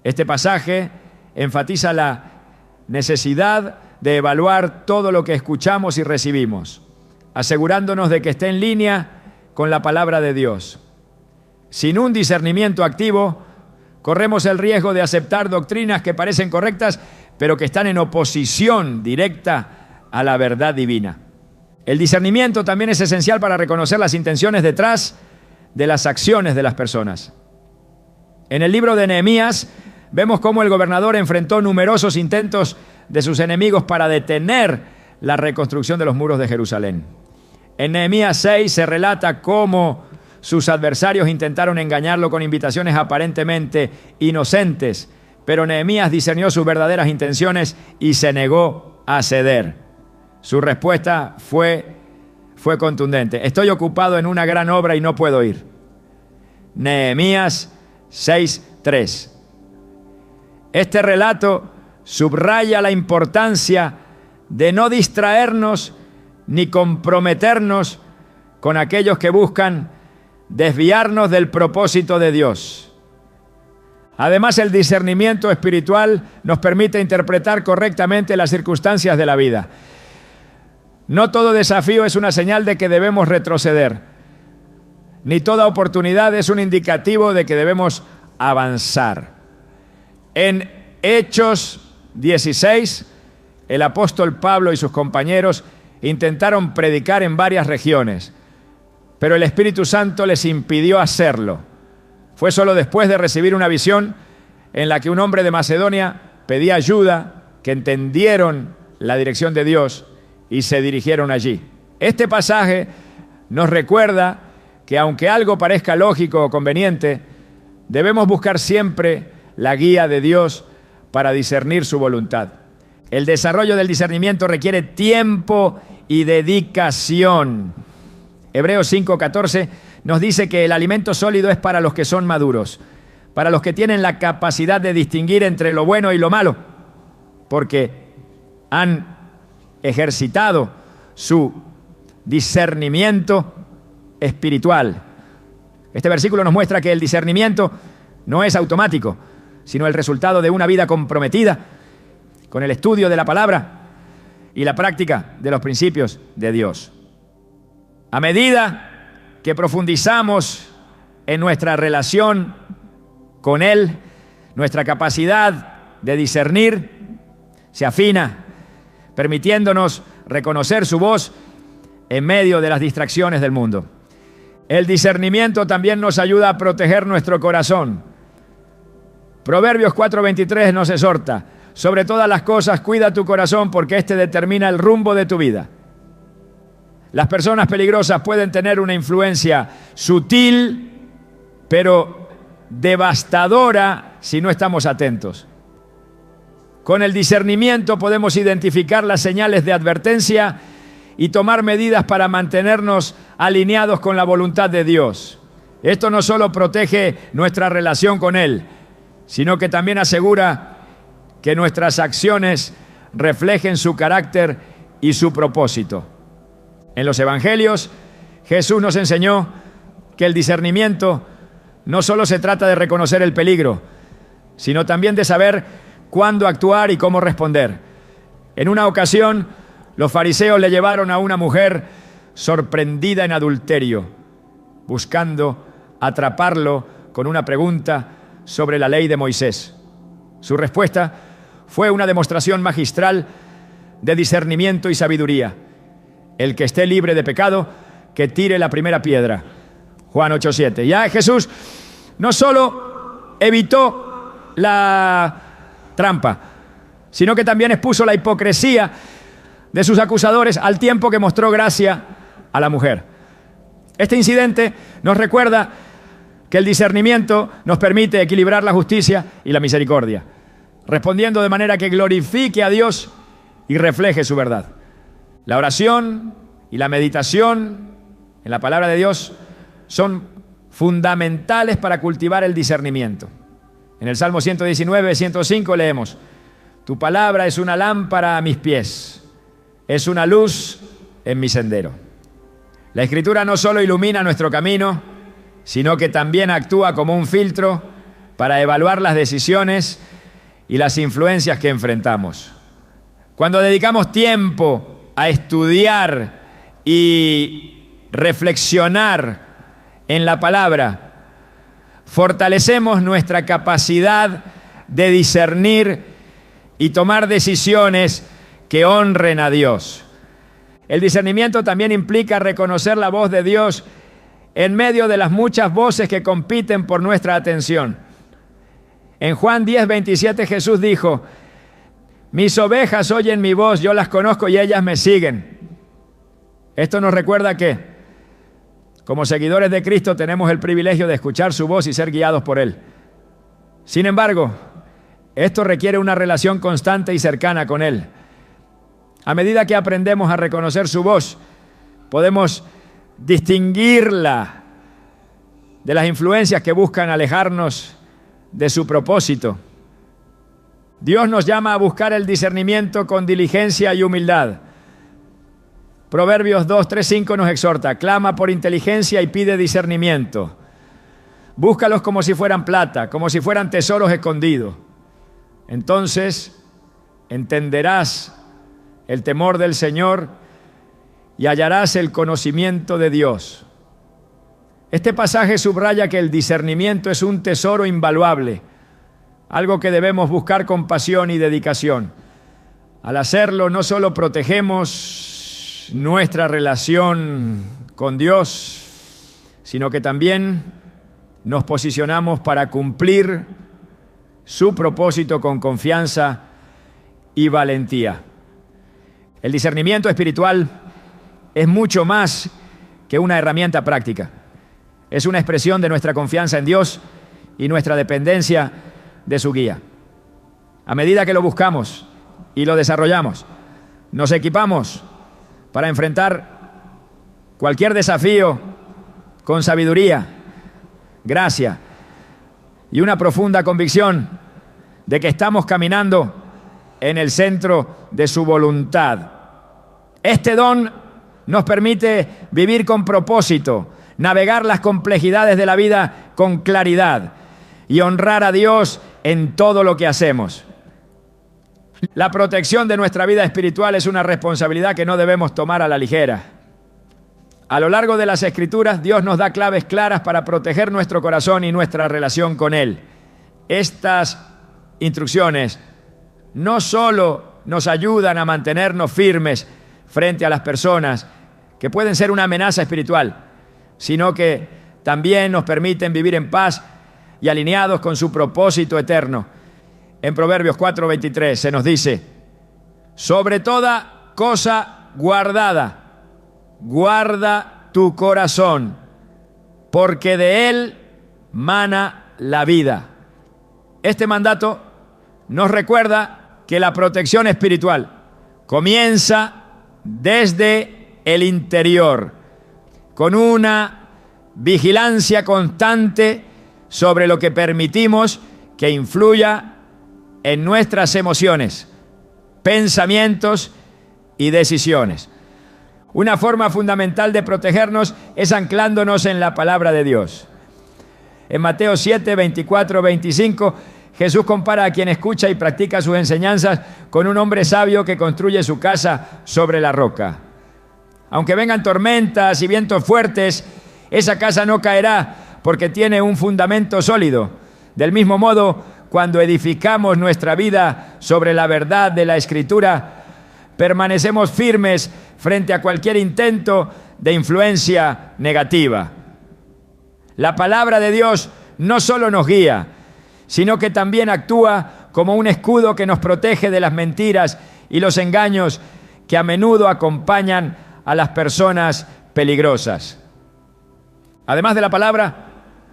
Speaker 1: Este pasaje enfatiza la necesidad de evaluar todo lo que escuchamos y recibimos, asegurándonos de que esté en línea con la palabra de Dios. Sin un discernimiento activo, corremos el riesgo de aceptar doctrinas que parecen correctas, pero que están en oposición directa a la verdad divina. El discernimiento también es esencial para reconocer las intenciones detrás de las acciones de las personas. En el libro de Nehemías vemos cómo el gobernador enfrentó numerosos intentos de sus enemigos para detener la reconstrucción de los muros de Jerusalén. En Nehemías 6 se relata cómo sus adversarios intentaron engañarlo con invitaciones aparentemente inocentes, pero Nehemías discernió sus verdaderas intenciones y se negó a ceder. Su respuesta fue contundente: estoy ocupado en una gran obra y no puedo ir. Nehemías 6:3. Este relato subraya la importancia de no distraernos ni comprometernos con aquellos que buscan desviarnos del propósito de Dios. Además, el discernimiento espiritual nos permite interpretar correctamente las circunstancias de la vida. No todo desafío es una señal de que debemos retroceder, ni toda oportunidad es un indicativo de que debemos avanzar. En Hechos 16, el apóstol Pablo y sus compañeros intentaron predicar en varias regiones, pero el Espíritu Santo les impidió hacerlo. Fue solo después de recibir una visión en la que un hombre de Macedonia pedía ayuda que entendieron la dirección de Dios y se dirigieron allí. Este pasaje nos recuerda que aunque algo parezca lógico o conveniente, debemos buscar siempre la guía de Dios para discernir su voluntad. El desarrollo del discernimiento requiere tiempo y dedicación. Hebreos 5:14 nos dice que el alimento sólido es para los que son maduros, para los que tienen la capacidad de distinguir entre lo bueno y lo malo, porque han ejercitado su discernimiento espiritual. Este versículo nos muestra que el discernimiento no es automático, sino el resultado de una vida comprometida con el estudio de la palabra y la práctica de los principios de Dios. A medida que profundizamos en nuestra relación con Él, nuestra capacidad de discernir se afina, permitiéndonos reconocer su voz en medio de las distracciones del mundo. El discernimiento también nos ayuda a proteger nuestro corazón. Proverbios 4:23 nos exhorta: sobre todas las cosas cuida tu corazón, porque éste determina el rumbo de tu vida. Las personas peligrosas pueden tener una influencia sutil, pero devastadora si no estamos atentos. Con el discernimiento podemos identificar las señales de advertencia y tomar medidas para mantenernos alineados con la voluntad de Dios. Esto no solo protege nuestra relación con Él, sino que también asegura que nuestras acciones reflejen su carácter y su propósito. En los evangelios, Jesús nos enseñó que el discernimiento no solo se trata de reconocer el peligro, sino también de saber cuándo actuar y cómo responder. En una ocasión, los fariseos le llevaron a una mujer sorprendida en adulterio, buscando atraparlo con una pregunta sobre la ley de Moisés. Su respuesta fue una demostración magistral de discernimiento y sabiduría. El que esté libre de pecado, que tire la primera piedra. Juan 8:7. Ya Jesús no solo evitó la trampa, sino que también expuso la hipocresía de sus acusadores al tiempo que mostró gracia a la mujer. Este incidente nos recuerda que el discernimiento nos permite equilibrar la justicia y la misericordia, respondiendo de manera que glorifique a Dios y refleje su verdad. La oración y la meditación en la palabra de Dios son fundamentales para cultivar el discernimiento. En el Salmo 119, 105 leemos: tu palabra es una lámpara a mis pies, es una luz en mi sendero. La Escritura no solo ilumina nuestro camino, sino que también actúa como un filtro para evaluar las decisiones y las influencias que enfrentamos. Cuando dedicamos tiempo a estudiar y reflexionar en la palabra, fortalecemos nuestra capacidad de discernir y tomar decisiones que honren a Dios. El discernimiento también implica reconocer la voz de Dios en medio de las muchas voces que compiten por nuestra atención. En Juan 10:27 Jesús dijo: mis ovejas oyen mi voz, yo las conozco y ellas me siguen. Esto nos recuerda que, como seguidores de Cristo, tenemos el privilegio de escuchar su voz y ser guiados por Él. Sin embargo, esto requiere una relación constante y cercana con Él. A medida que aprendemos a reconocer su voz, podemos distinguirla de las influencias que buscan alejarnos de su propósito. Dios nos llama a buscar el discernimiento con diligencia y humildad. Proverbios 2, 3, 5 nos exhorta: clama por inteligencia y pide discernimiento. Búscalos como si fueran plata, como si fueran tesoros escondidos. Entonces entenderás el temor del Señor y hallarás el conocimiento de Dios. Este pasaje subraya que el discernimiento es un tesoro invaluable, algo que debemos buscar con pasión y dedicación. Al hacerlo, no solo protegemos nuestra relación con Dios, sino que también nos posicionamos para cumplir su propósito con confianza y valentía. El discernimiento espiritual es mucho más que una herramienta práctica. Es una expresión de nuestra confianza en Dios y nuestra dependencia de su guía. A medida que lo buscamos y lo desarrollamos, nos equipamos para enfrentar cualquier desafío con sabiduría, gracia y una profunda convicción de que estamos caminando en el centro de su voluntad. Este don nos permite vivir con propósito, navegar las complejidades de la vida con claridad y honrar a Dios en todo lo que hacemos. La protección de nuestra vida espiritual es una responsabilidad que no debemos tomar a la ligera. A lo largo de las Escrituras, Dios nos da claves claras para proteger nuestro corazón y nuestra relación con Él. Estas instrucciones no solo nos ayudan a mantenernos firmes frente a las personas que pueden ser una amenaza espiritual, sino que también nos permiten vivir en paz y alineados con su propósito eterno. En Proverbios 4:23 se nos dice: sobre toda cosa guardada, guarda tu corazón, porque de él mana la vida. Este mandato nos recuerda que la protección espiritual comienza desde el interior, con una vigilancia constante sobre lo que permitimos que influya en nuestras emociones, pensamientos y decisiones. Una forma fundamental de protegernos es anclándonos en la palabra de Dios. En Mateo 7, 24, 25, Jesús compara a quien escucha y practica sus enseñanzas con un hombre sabio que construye su casa sobre la roca. Aunque vengan tormentas y vientos fuertes, esa casa no caerá porque tiene un fundamento sólido. Del mismo modo, cuando edificamos nuestra vida sobre la verdad de la Escritura, permanecemos firmes frente a cualquier intento de influencia negativa. La palabra de Dios no solo nos guía, sino que también actúa como un escudo que nos protege de las mentiras y los engaños que a menudo acompañan a las personas peligrosas. Además de la palabra,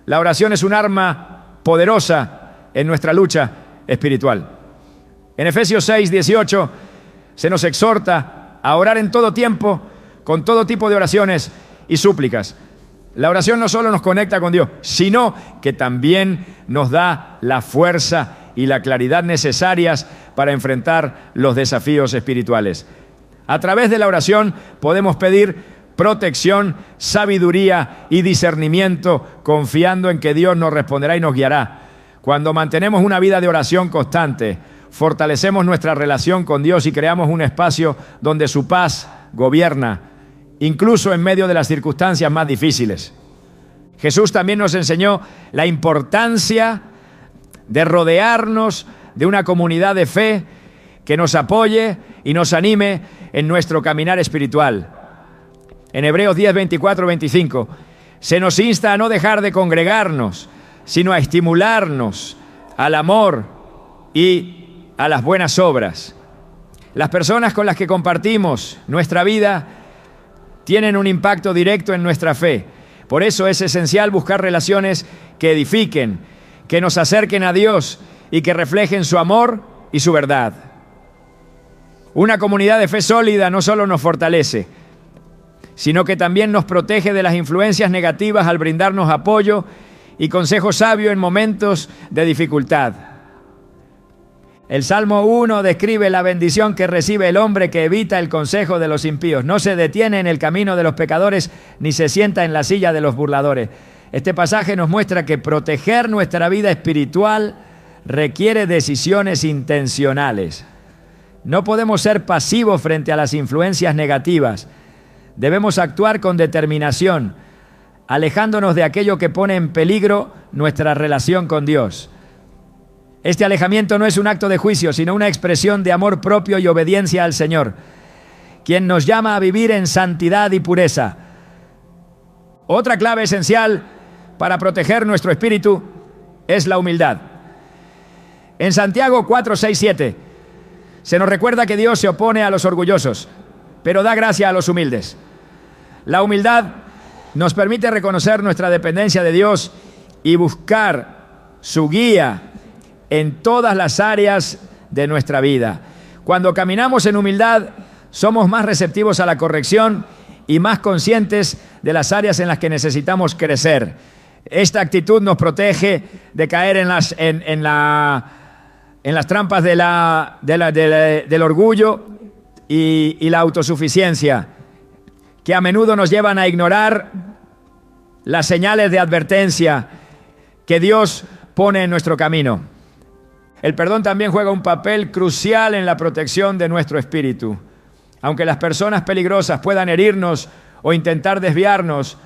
Speaker 1: la oración es un arma poderosa en nuestra lucha espiritual. En Efesios 6, 18 se nos exhorta a orar en todo tiempo, con todo tipo de oraciones y súplicas. La oración no solo nos conecta con Dios, sino que también nos da la fuerza y la claridad necesarias para enfrentar los desafíos espirituales. A través de la oración podemos pedir protección, sabiduría y discernimiento, confiando en que Dios nos responderá y nos guiará. Cuando mantenemos una vida de oración constante, fortalecemos nuestra relación con Dios y creamos un espacio donde su paz gobierna, incluso en medio de las circunstancias más difíciles. Jesús también nos enseñó la importancia de rodearnos de una comunidad de fe que nos apoye y nos anime en nuestro caminar espiritual. En Hebreos 10, 24, 25, se nos insta a no dejar de congregarnos, sino a estimularnos al amor y a las buenas obras. Las personas con las que compartimos nuestra vida tienen un impacto directo en nuestra fe. Por eso es esencial buscar relaciones que edifiquen, que nos acerquen a Dios y que reflejen su amor y su verdad. Una comunidad de fe sólida no solo nos fortalece, sino que también nos protege de las influencias negativas al brindarnos apoyo y consejo sabio en momentos de dificultad. El Salmo 1 describe la bendición que recibe el hombre que evita el consejo de los impíos. No se detiene en el camino de los pecadores, ni se sienta en la silla de los burladores. Este pasaje nos muestra que proteger nuestra vida espiritual requiere decisiones intencionales. No podemos ser pasivos frente a las influencias negativas. Debemos actuar con determinación, alejándonos de aquello que pone en peligro nuestra relación con Dios. Este alejamiento no es un acto de juicio, sino una expresión de amor propio y obediencia al Señor, quien nos llama a vivir en santidad y pureza. Otra clave esencial para proteger nuestro espíritu es la humildad. En Santiago 4, 6, 7 Se nos recuerda que Dios se opone a los orgullosos, pero da gracia a los humildes. La humildad nos permite reconocer nuestra dependencia de Dios y buscar su guía en todas las áreas de nuestra vida. Cuando caminamos en humildad, somos más receptivos a la corrección y más conscientes de las áreas en las que necesitamos crecer. Esta actitud nos protege de caer en las trampas del orgullo y la autosuficiencia, que a menudo nos llevan a ignorar las señales de advertencia que Dios pone en nuestro camino. El perdón también juega un papel crucial en la protección de nuestro espíritu. Aunque las personas peligrosas puedan herirnos o intentar desviarnos,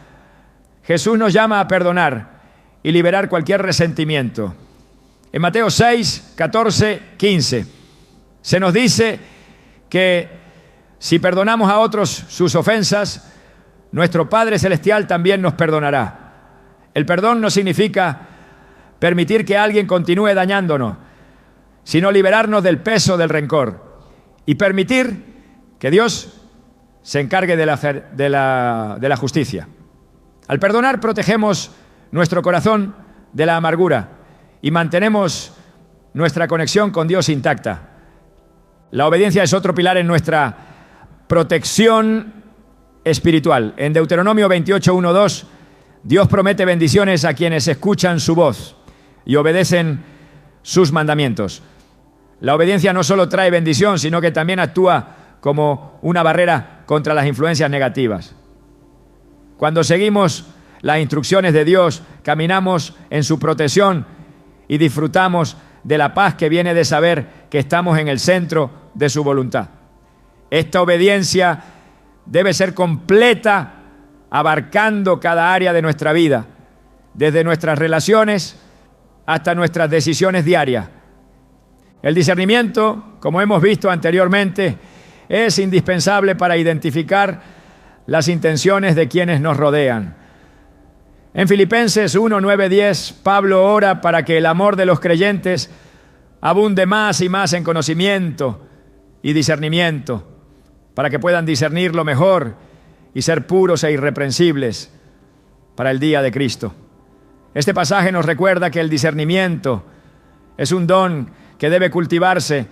Speaker 1: Jesús nos llama a perdonar y liberar cualquier resentimiento. En Mateo 6, 14, 15, se nos dice que si perdonamos a otros sus ofensas, nuestro Padre Celestial también nos perdonará. El perdón no significa permitir que alguien continúe dañándonos, sino liberarnos del peso del rencor y permitir que Dios se encargue de la justicia. Al perdonar, protegemos nuestro corazón de la amargura y mantenemos nuestra conexión con Dios intacta. La obediencia es otro pilar en nuestra protección espiritual. En Deuteronomio 28, 1, 2, Dios promete bendiciones a quienes escuchan su voz y obedecen sus mandamientos. La obediencia no solo trae bendición, sino que también actúa como una barrera contra las influencias negativas. Cuando seguimos las instrucciones de Dios, caminamos en su protección y disfrutamos de la paz que viene de saber que estamos en el centro de su voluntad. Esta obediencia debe ser completa, abarcando cada área de nuestra vida, desde nuestras relaciones hasta nuestras decisiones diarias. El discernimiento, como hemos visto anteriormente, es indispensable para identificar las intenciones de quienes nos rodean. En Filipenses 1, 9, 10, Pablo ora para que el amor de los creyentes abunde más y más en conocimiento y discernimiento, para que puedan discernir lo mejor y ser puros e irreprensibles para el día de Cristo. Este pasaje nos recuerda que el discernimiento es un don que debe cultivarse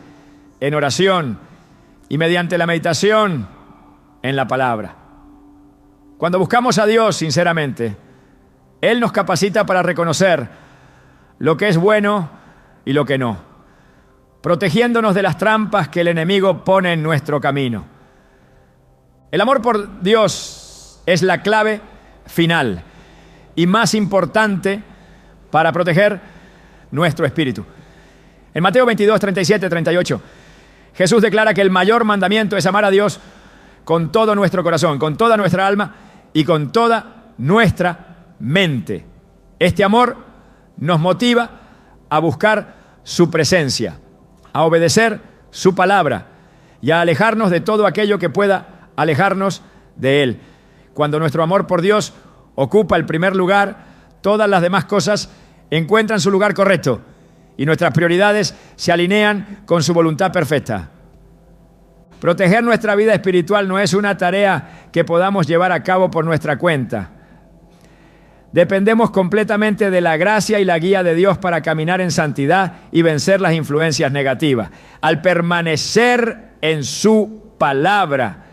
Speaker 1: en oración y mediante la meditación en la palabra. Cuando buscamos a Dios sinceramente, Él nos capacita para reconocer lo que es bueno y lo que no, protegiéndonos de las trampas que el enemigo pone en nuestro camino. El amor por Dios es la clave final y más importante para proteger nuestro espíritu. En Mateo 22, 37, 38, Jesús declara que el mayor mandamiento es amar a Dios con todo nuestro corazón, con toda nuestra alma y con toda nuestra mente. Este amor nos motiva a buscar su presencia, a obedecer su palabra y a alejarnos de todo aquello que pueda alejarnos de Él. Cuando nuestro amor por Dios ocupa el primer lugar, todas las demás cosas encuentran su lugar correcto y nuestras prioridades se alinean con su voluntad perfecta. Proteger nuestra vida espiritual no es una tarea que podamos llevar a cabo por nuestra cuenta. Dependemos completamente de la gracia y la guía de Dios para caminar en santidad y vencer las influencias negativas. Al permanecer en su palabra,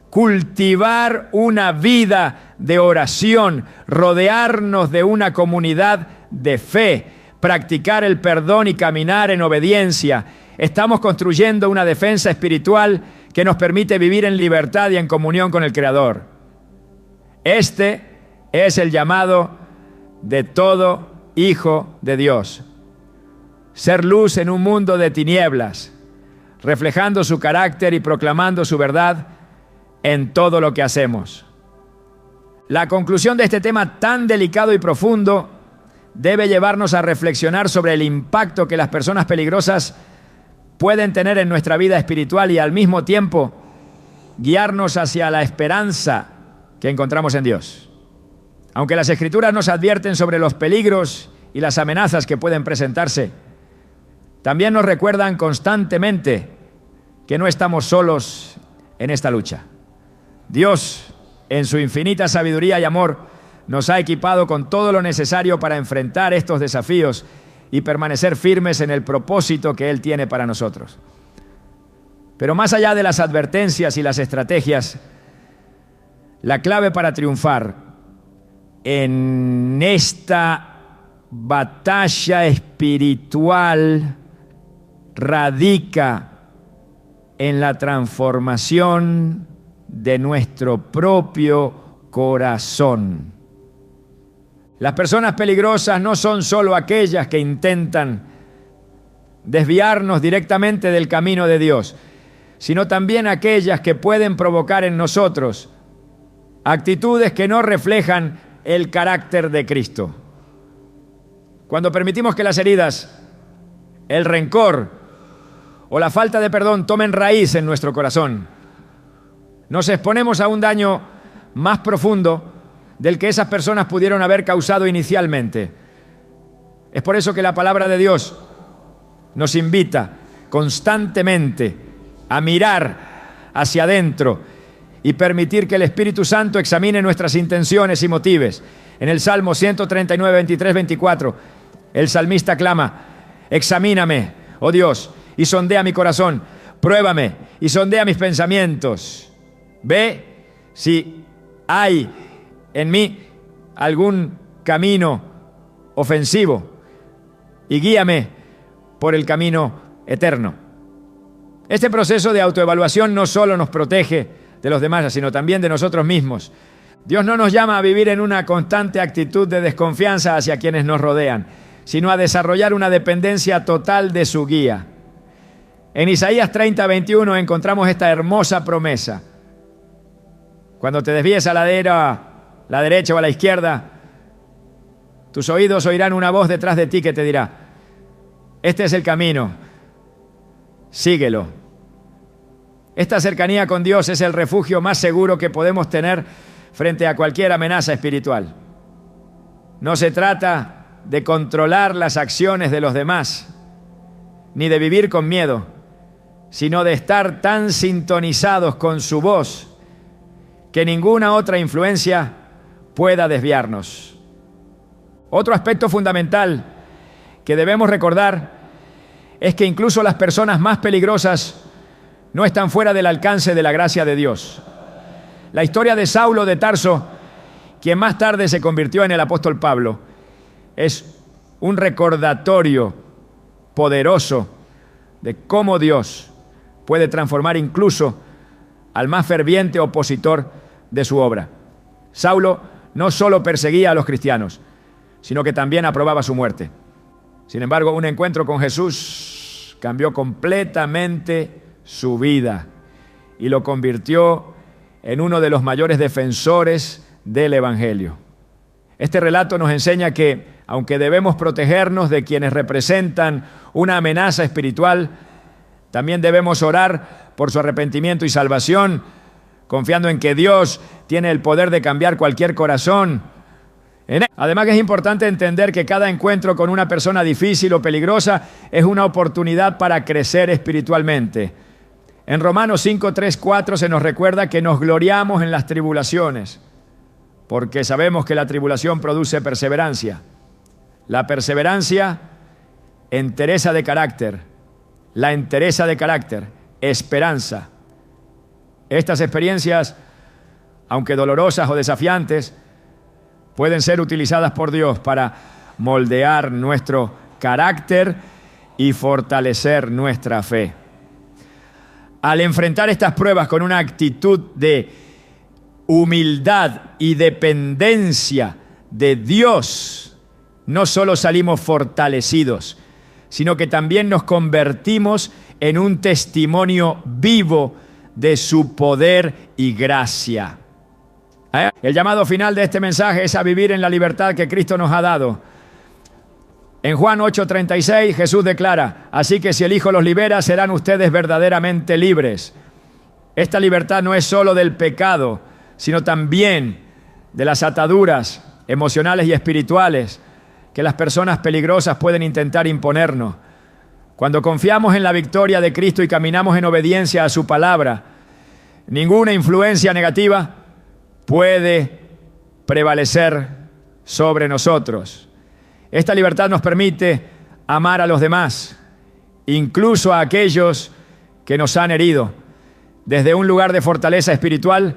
Speaker 1: cultivar una vida de oración, rodearnos de una comunidad de fe, practicar el perdón y caminar en obediencia, estamos construyendo una defensa espiritual que nos permite vivir en libertad y en comunión con el Creador. Este es el llamado de todo hijo de Dios. Ser luz en un mundo de tinieblas, reflejando su carácter y proclamando su verdad en todo lo que hacemos. La conclusión de este tema tan delicado y profundo debe llevarnos a reflexionar sobre el impacto que las personas peligrosas pueden tener en nuestra vida espiritual y al mismo tiempo guiarnos hacia la esperanza que encontramos en Dios. Aunque las Escrituras nos advierten sobre los peligros y las amenazas que pueden presentarse, también nos recuerdan constantemente que no estamos solos en esta lucha. Dios, en su infinita sabiduría y amor, nos ha equipado con todo lo necesario para enfrentar estos desafíos y permanecer firmes en el propósito que Él tiene para nosotros. Pero más allá de las advertencias y las estrategias, la clave para triunfar en esta batalla espiritual radica en la transformación de nuestro propio corazón. Las personas peligrosas no son solo aquellas que intentan desviarnos directamente del camino de Dios, sino también aquellas que pueden provocar en nosotros actitudes que no reflejan el carácter de Cristo. Cuando permitimos que las heridas, el rencor o la falta de perdón tomen raíz en nuestro corazón, nos exponemos a un daño más profundo del que esas personas pudieron haber causado inicialmente. Es por eso que la palabra de Dios nos invita constantemente a mirar hacia adentro y permitir que el Espíritu Santo examine nuestras intenciones y motives. En el Salmo 139, 23, 24, el salmista clama: examíname, oh Dios, y sondea mi corazón, pruébame y sondea mis pensamientos. Ve si hay en mí algún camino ofensivo y guíame por el camino eterno. Este proceso de autoevaluación no solo nos protege de los demás, sino también de nosotros mismos. Dios no nos llama a vivir en una constante actitud de desconfianza hacia quienes nos rodean, sino a desarrollar una dependencia total de su guía. En Isaías 30, 21 encontramos esta hermosa promesa: cuando te desvíes a la derecha o a la izquierda, tus oídos oirán una voz detrás de ti que te dirá: este es el camino, síguelo. Esta cercanía con Dios es el refugio más seguro que podemos tener frente a cualquier amenaza espiritual. No se trata de controlar las acciones de los demás, ni de vivir con miedo, sino de estar tan sintonizados con su voz que ninguna otra influencia pueda desviarnos. Otro aspecto fundamental que debemos recordar es que incluso las personas más peligrosas no están fuera del alcance de la gracia de Dios. La historia de Saulo de Tarso, quien más tarde se convirtió en el apóstol Pablo, es un recordatorio poderoso de cómo Dios puede transformar incluso al más ferviente opositor de su obra. Saulo no solo perseguía a los cristianos, sino que también aprobaba su muerte. Sin embargo, un encuentro con Jesús cambió completamente su vida y lo convirtió en uno de los mayores defensores del Evangelio. Este relato nos enseña que, aunque debemos protegernos de quienes representan una amenaza espiritual, también debemos orar por su arrepentimiento y salvación, confiando en que Dios tiene el poder de cambiar cualquier corazón. Además, que es importante entender que cada encuentro con una persona difícil o peligrosa es una oportunidad para crecer espiritualmente. En Romanos 5, 3, 4 se nos recuerda que nos gloriamos en las tribulaciones, porque sabemos que la tribulación produce perseverancia. La perseverancia, entereza de carácter. La entereza de carácter, esperanza. Estas experiencias, aunque dolorosas o desafiantes, pueden ser utilizadas por Dios para moldear nuestro carácter y fortalecer nuestra fe. Al enfrentar estas pruebas con una actitud de humildad y dependencia de Dios, no solo salimos fortalecidos, sino que también nos convertimos en un testimonio vivo de su poder y gracia. El llamado final de este mensaje es a vivir en la libertad que Cristo nos ha dado. En Juan 8:36 Jesús declara: así que si el Hijo los libera, serán ustedes verdaderamente libres. Esta libertad no es solo del pecado, sino también de las ataduras emocionales y espirituales que las personas peligrosas pueden intentar imponernos. Cuando confiamos en la victoria de Cristo y caminamos en obediencia a su palabra, ninguna influencia negativa puede prevalecer sobre nosotros. Esta libertad nos permite amar a los demás, incluso a aquellos que nos han herido, desde un lugar de fortaleza espiritual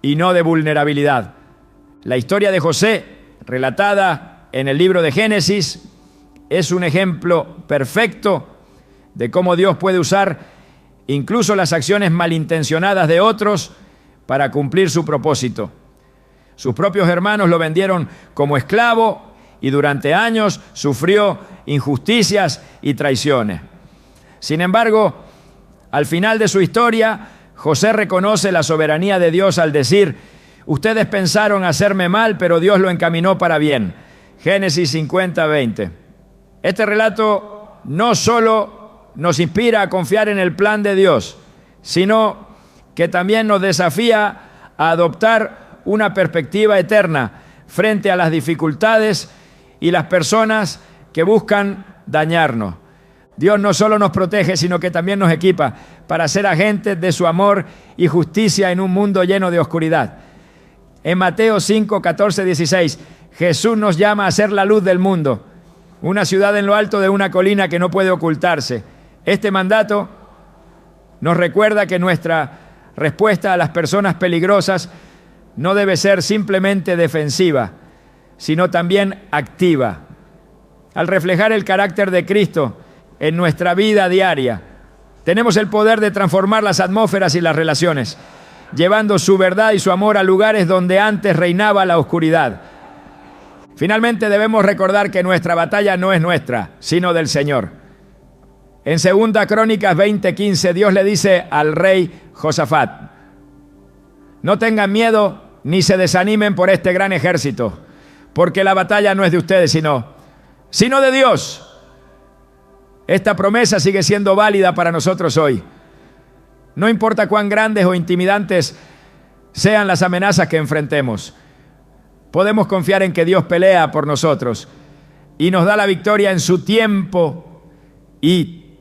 Speaker 1: y no de vulnerabilidad. La historia de José, relatada en el libro de Génesis, es un ejemplo perfecto de cómo Dios puede usar incluso las acciones malintencionadas de otros para cumplir su propósito. Sus propios hermanos lo vendieron como esclavo y durante años sufrió injusticias y traiciones. Sin embargo, al final de su historia, José reconoce la soberanía de Dios al decir: ustedes pensaron hacerme mal, pero Dios lo encaminó para bien. Génesis 50:20. Este relato no solo nos inspira a confiar en el plan de Dios, sino que también nos desafía a adoptar una perspectiva eterna frente a las dificultades y las personas que buscan dañarnos. Dios no solo nos protege, sino que también nos equipa para ser agentes de su amor y justicia en un mundo lleno de oscuridad. En Mateo 5, 14, 16, Jesús nos llama a ser la luz del mundo, una ciudad en lo alto de una colina que no puede ocultarse. Este mandato nos recuerda que nuestra respuesta a las personas peligrosas no debe ser simplemente defensiva, sino también activa. Al reflejar el carácter de Cristo en nuestra vida diaria, tenemos el poder de transformar las atmósferas y las relaciones, llevando su verdad y su amor a lugares donde antes reinaba la oscuridad. Finalmente debemos recordar que nuestra batalla no es nuestra, sino del Señor. En 2 Crónicas 20:15, Dios le dice al rey Josafat: no tengan miedo ni se desanimen por este gran ejército, porque la batalla no es de ustedes, sino de Dios. Esta promesa sigue siendo válida para nosotros hoy. No importa cuán grandes o intimidantes sean las amenazas que enfrentemos, podemos confiar en que Dios pelea por nosotros y nos da la victoria en su tiempo y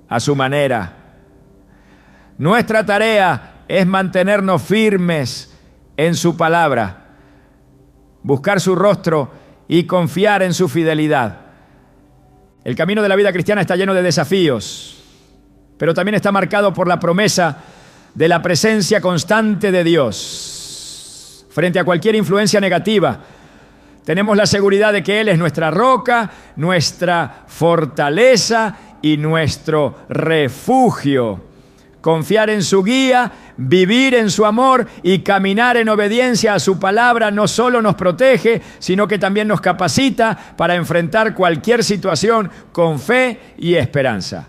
Speaker 1: a su manera. Nuestra tarea es mantenernos firmes en su palabra, buscar su rostro y confiar en su fidelidad. El camino de la vida cristiana está lleno de desafíos, pero también está marcado por la promesa de la presencia constante de Dios. Frente a cualquier influencia negativa, tenemos la seguridad de que Él es nuestra roca, nuestra fortaleza y nuestro refugio. Confiar en su guía, vivir en su amor y caminar en obediencia a su palabra no solo nos protege, sino que también nos capacita para enfrentar cualquier situación con fe y esperanza.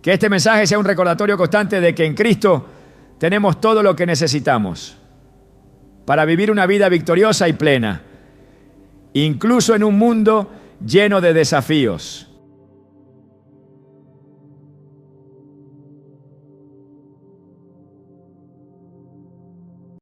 Speaker 1: Que este mensaje sea un recordatorio constante de que en Cristo tenemos todo lo que necesitamos para vivir una vida victoriosa y plena, incluso en un mundo lleno de desafíos.